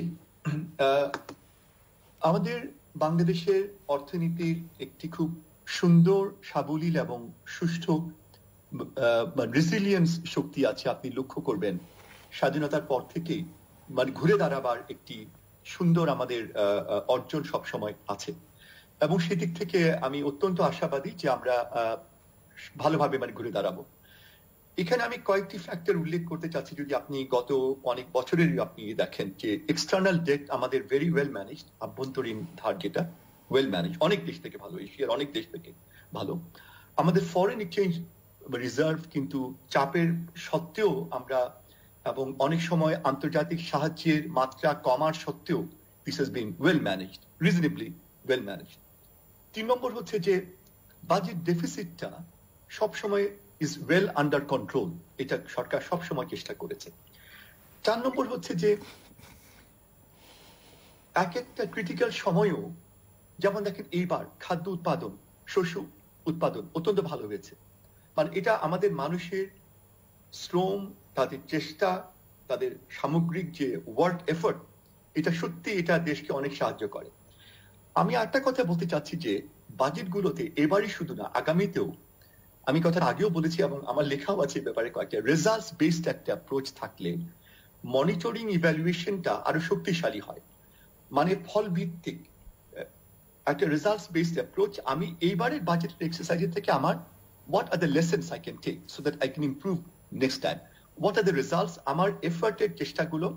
আমাদের বাংলাদেশের অর্থনীতির একটি খুব সুন্দর, সাবলীল এবং সুষ্ঠু রেসিলিয়েন্স শক্তি আছে। আপনি লক্ষ্য করবেন স্বাধীনতার পর থেকে মানে ঘুরে দাঁড়াবার একটি সুন্দর আমাদের অর্জন সবসময় আছে, এবং সেদিক থেকে আমি অত্যন্ত আশাবাদী যে আমরা ভালোভাবে মানে ঘুরে দাঁড়াবো। এখানে আমি কয়েকটি ফ্যাক্টর উল্লেখ করতে চাচ্ছি। যদি আপনি গত অনেক বছরের আপনি দেখেন যে এক্সটার্নাল ডেট আমাদের ভেরি ওয়েল ম্যানেজড, আভ্যন্তরীণ ধার যেটা ওয়েল ম্যানেজ, অনেক দেশ থেকে ভালো, এশিয়ার অনেক দেশ থেকে ভালো। আমাদের ফরেন এক্সচেঞ্জ রিজার্ভ কিন্তু চাপের সত্ত্বেও আমরা, এবং অনেক সময় আন্তর্জাতিক সাহায্যের মাত্রা কমার সত্ত্বেও this has been well managed, reasonably well managed. 3 নম্বর হচ্ছে যে বাজেট ডেফিসিটটা সবসময় ইজ ওয়েল আন্ডার কন্ট্রোল, এটা সরকার সবসময় চেষ্টা করেছে। 4 নম্বর হচ্ছে যে এক একটা ক্রিটিক্যাল সময়ও, যেমন দেখেন এইবার খাদ্য উৎপাদন, শস্য উৎপাদন অত্যন্ত ভালো হয়েছে, মানে এটা আমাদের মানুষের শ্রম, তাদের চেষ্টা, তাদের সামগ্রিক যে ওয়ার্ক এফোর্ট, এটা সত্যি এটা দেশকে অনেক সাহায্য করে। আমি একটা কথা বলতে চাচ্ছি যে বাজেটগুলোতে এবারই শুধু না, আগামীতেও, আমি কথা আগেও বলেছি এবং আমার লেখাও আছে ব্যাপারে কয়েকটা, রেজাল্টস বেসড একটা অ্যাপ্রোচ থাকলে মনিটরিং ইভ্যালুয়েশনটা আরো শক্তিশালী হয়। মানে ফল ভিত্তিক একটা রেজাল্টস বেসড অ্যাপ্রোচ। আমি এইবারের বাজেট এক্সারসাইজের থেকে আমার what are the lessons I can take so that I can improve next time, what are the results, আমার এফর্টের চেষ্টাগুলো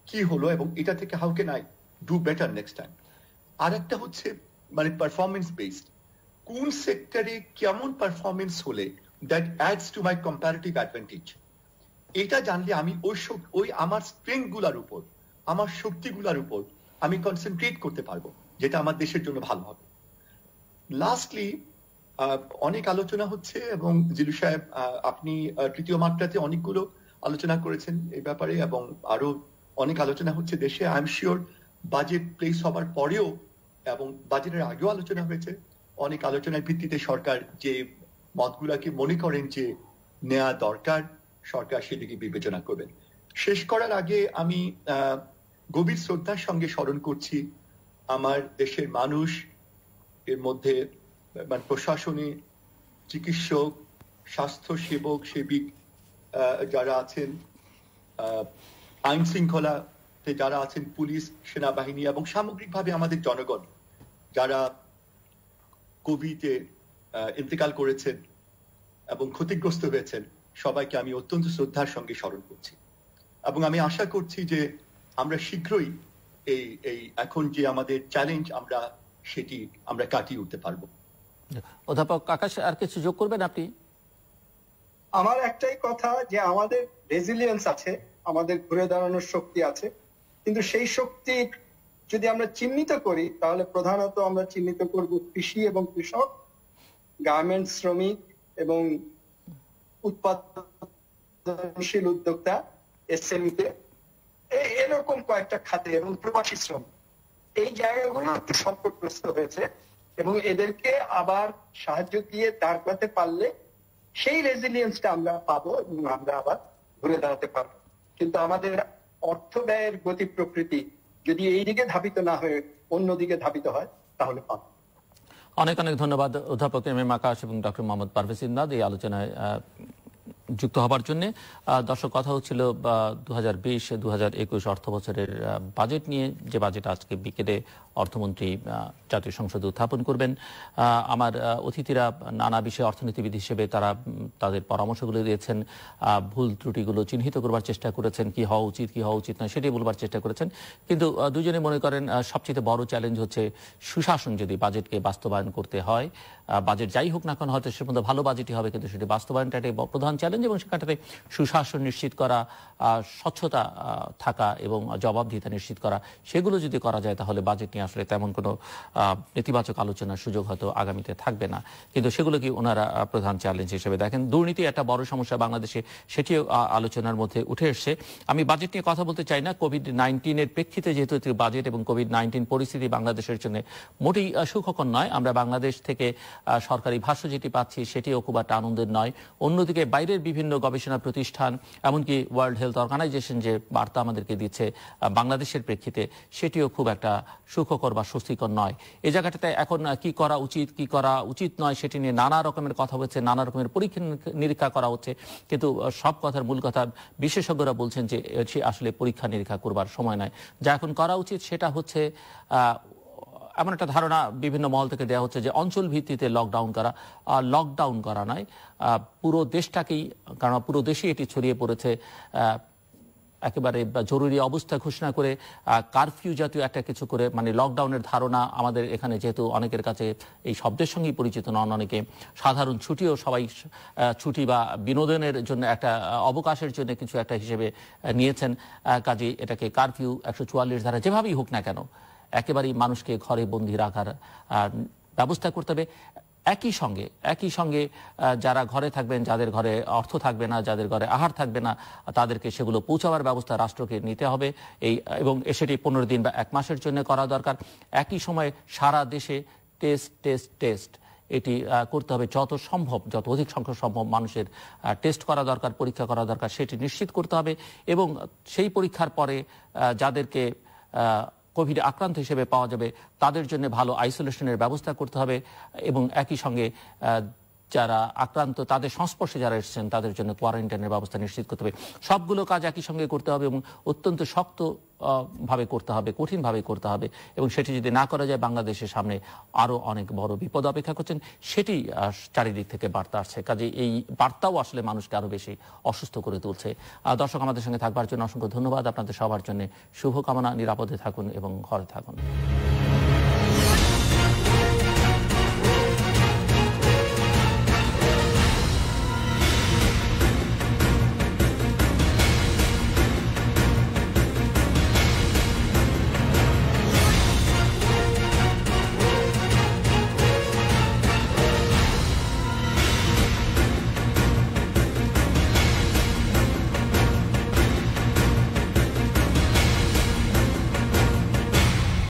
কি হলো এবং এটা থেকে how can I do better next time। আর একটা হচ্ছে মানে পারফরমেন্স বেসড, কোন সেক্টরে কেমন পারফরমেন্স হলে that ads to my comparative advantage, এটা জানলে আমি ওই আমার স্ট্রেংথ গুলার উপর, আমার শক্তিগুলার উপর আমি কনসেন্ট্রেট করতে পারবো, যেটা আমার দেশের জন্য ভালো হবে। লাস্টলি অনেক আলোচনা হচ্ছে এবং জিলু সাহেব আপনি তৃতীয় মাত্রাতে অনেকগুলো আলোচনা করেছেন এই ব্যাপারে, এবং আরো অনেক আলোচনা হচ্ছে দেশে। I am sure budget place হবার পরেও এবং বাজেটের আগেও আলোচনা হয়েছে, অনেক আলোচনার ভিত্তিতে সরকার যে মতগুলাকে মনে করেন যে নেওয়া দরকার, সরকার সেদিকে বিবেচনা করবেন। শেষ করার আগে আমি গভীর শ্রদ্ধার সঙ্গে স্মরণ করছি আমার দেশের মানুষ, এর মধ্যে মানে প্রশাসনে চিকিৎসক, স্বাস্থ্য সেবক সেবিক যারা আছেন, আইন শৃঙ্খলাতে যারা আছেন, পুলিশ, সেনাবাহিনী এবং সামগ্রিকভাবে আমাদের জনগণ যারা কোভিডে ইন্তেকাল করেছেন এবং ক্ষতিগ্রস্ত হয়েছেন, সবাইকে আমি অত্যন্ত শ্রদ্ধার সঙ্গে স্মরণ করছি এবং আমি আশা করছি যে আমরা শীঘ্রই এই এখন যে আমাদের চ্যালেঞ্জ সেটি আমরা কাটিয়ে উঠতে পারবো।
অধ্যাপক আকাশ, আর কিছু যোগ করবেন আপনি?
আমার একটাই কথা যে আমাদের রেজিলিয়েন্স আছে, আমাদের ঘুরে দাঁড়ানোর শক্তি আছে, কিন্তু সেই শক্তি যদি আমরা চিহ্নিত করি তাহলে প্রধানত আমরা চিহ্নিত করব কৃষি এবং কৃষক, গার্মেন্টস শ্রমিক এবং উৎপাদনশীল উদ্যোক্তা, এসএমইতে, এরকম কয়েকটা খাতে, এবং প্রবাসী শ্রম। এই জায়গাগুলো একটু সংকটগ্রস্ত হয়েছে এবং এদেরকে আবার সাহায্য দিয়ে দাঁড় করাতে পারলে সেই রেজিলিয়েন্সটা আমরা পাবো এবং আমরা আবার ঘুরে দাঁড়াতে পারবো। কিন্তু আমাদের অর্থ ব্যয়ের গতি প্রকৃতি যদি এই দিকে ধাবিত না হয়ে অন্যদিকে ধাবিত হয় তাহলে পাবো।
অনেক অনেক ধন্যবাদ অধ্যাপক এম এম আকাশ এবং ডক্টর মোহাম্মদ পারভেজ ইমদাদ এই আলোচনায় যুক্ত হবার জন্য। দর্শক, কথা হচ্ছিল 2020-2021 অর্থ বছরের বাজেট নিয়ে, যে বাজেট আজকে বিকেলে অর্থমন্ত্রী জাতীয় সংসদে উত্থাপন করবেন। আমার অতিথিরা নানা বিষয়ে অর্থনীতিবিদ হিসেবে তারা তাদের পরামর্শগুলো দিয়েছেন, ভুল ত্রুটিগুলো চিহ্নিত করবার চেষ্টা করেছেন, কি হওয়া উচিত কি হওয়া উচিত নয় সেটি বলবার চেষ্টা করেছেন। কিন্তু দুজনে মনে করেন সবচেয়ে বড় চ্যালেঞ্জ হচ্ছে সুশাসন। যদি বাজেটকে বাস্তবায়ন করতে হয়, বাজেট যাই হোক না কেন, হয়তো সে পর্যন্ত ভালো বাজেটই হবে, কিন্তু সেটি বাস্তবায়নটা একটি প্রধান চ্যালেঞ্জ, এবং সেখানটাতে সুশাসন নিশ্চিত করা, স্বচ্ছতা থাকা এবং জবাবদিহিতা নিশ্চিত করা, সেগুলো যদি করা যায় তাহলে বাজেট নিয়ে আসলে তেমন কোনো নেতিবাচক আলোচনার সুযোগ হয়তো আগামীতে থাকবে না। কিন্তু সেগুলো কি ওনারা প্রধান চ্যালেঞ্জ হিসেবে দেখেন। দুর্নীতি একটা বড় সমস্যা বাংলাদেশে, সেটিও আলোচনার মধ্যে উঠে এসছে। আমি বাজেট নিয়ে কথা বলতে চাই না, কোভিড-19 প্রেক্ষিতে যেহেতু বাজেট এবং কোভিড-19 পরিস্থিতি বাংলাদেশের জন্য মোটেই সুখকর নয়। আমরা বাংলাদেশ থেকে সরকারি ভাষ্য যেটি পাচ্ছি সেটিও খুব একটা আনন্দের নয়। অন্যদিকে বাইরের বিভিন্ন গবেষণা প্রতিষ্ঠান, এমনকি ওয়ার্ল্ড হেলথ অর্গানাইজেশন যে বার্তা আমাদেরকে দিচ্ছে বাংলাদেশের প্রেক্ষিতে, সেটিও খুব একটা সুখকর বা স্বস্তিকর নয়। এই জায়গাটাতে এখন কি করা উচিত কি করা উচিত নয় সেটি নিয়ে নানা রকমের কথা হচ্ছে, নানা রকমের পরীক্ষা নিরীক্ষা করা হচ্ছে। কিন্তু সব কথার মূল কথা, বিশেষজ্ঞরা বলছেন যে আসলে পরীক্ষা নিরীক্ষা করবার সময় নয়। যা এখন করা উচিত সেটা হচ্ছে এমন একটা ধারণা বিভিন্ন মহল থেকে দেওয়া হচ্ছে যে অঞ্চল ভিত্তিতে লকডাউন করা নয়, পুরো দেশটাকেই, কারণ পুরো দেশে এটি ছড়িয়ে পড়েছে, একেবারে জরুরি অবস্থা ঘোষণা করে কারফিউ জাতীয় একটা কিছু করে, মানে লকডাউনের ধারণা আমাদের এখানে যেহেতু অনেকের কাছে এই শব্দের সঙ্গেই পরিচিত নন, অনেকে সাধারণ ছুটিও সবাই ছুটি বা বিনোদনের জন্য একটা অবকাশের জন্য কিছু একটা হিসেবে নিয়েছেন। কাজে এটাকে কারফিউ 144 ধারা যেভাবেই হোক না কেন একেবারেই মানুষকে ঘরে বন্দী রাখার ব্যবস্থা করতে হবে। একই সঙ্গে যারা ঘরে থাকবেন, যাদের ঘরে অর্থ থাকবে না, যাদের ঘরে আহার থাকবে না, তাদেরকে সেগুলো পৌঁছাবার ব্যবস্থা রাষ্ট্রকে নিতে হবে, এবং সেটি 15 দিন বা 1 মাসের জন্য করা দরকার। একই সময়ে সারা দেশে টেস্ট এটি করতে হবে, যত অধিক সংখ্যক সম্ভব মানুষের টেস্ট করা দরকার, পরীক্ষা করা দরকার, সেটি নিশ্চিত করতে হবে। এবং সেই পরীক্ষার পরে যাদেরকে কোভিড আক্রান্ত হিসেবে পাওয়া যাবে তাদের জন্য ভালো আইসোলেশনের ব্যবস্থা করতে হবে, এবং একই সঙ্গে যারা আক্রান্ত তাদের সংস্পর্শে যারা এসেছেন তাদের জন্য কোয়ারেন্টাইনের ব্যবস্থা নিশ্চিত করতে হবে। সবগুলো কাজ একই সঙ্গে করতে হবে এবং অত্যন্ত শক্ত ভাবে করতে হবে, কঠিনভাবে করতে হবে, এবং সেটি যদি না করা যায় বাংলাদেশের সামনে আরো অনেক বড় বিপদ অপেক্ষা করছেন। সেটি চারিদিক থেকে বার্তা আসছে, কাজে এই বার্তাও আসলে মানুষকে আরো বেশি অসুস্থ করে তুলছে। দর্শক, আমাদের সঙ্গে থাকবার জন্য অসংখ্য ধন্যবাদ। আপনাদের সবার জন্য শুভকামনা, নিরাপদে থাকুন এবং ঘরে থাকুন।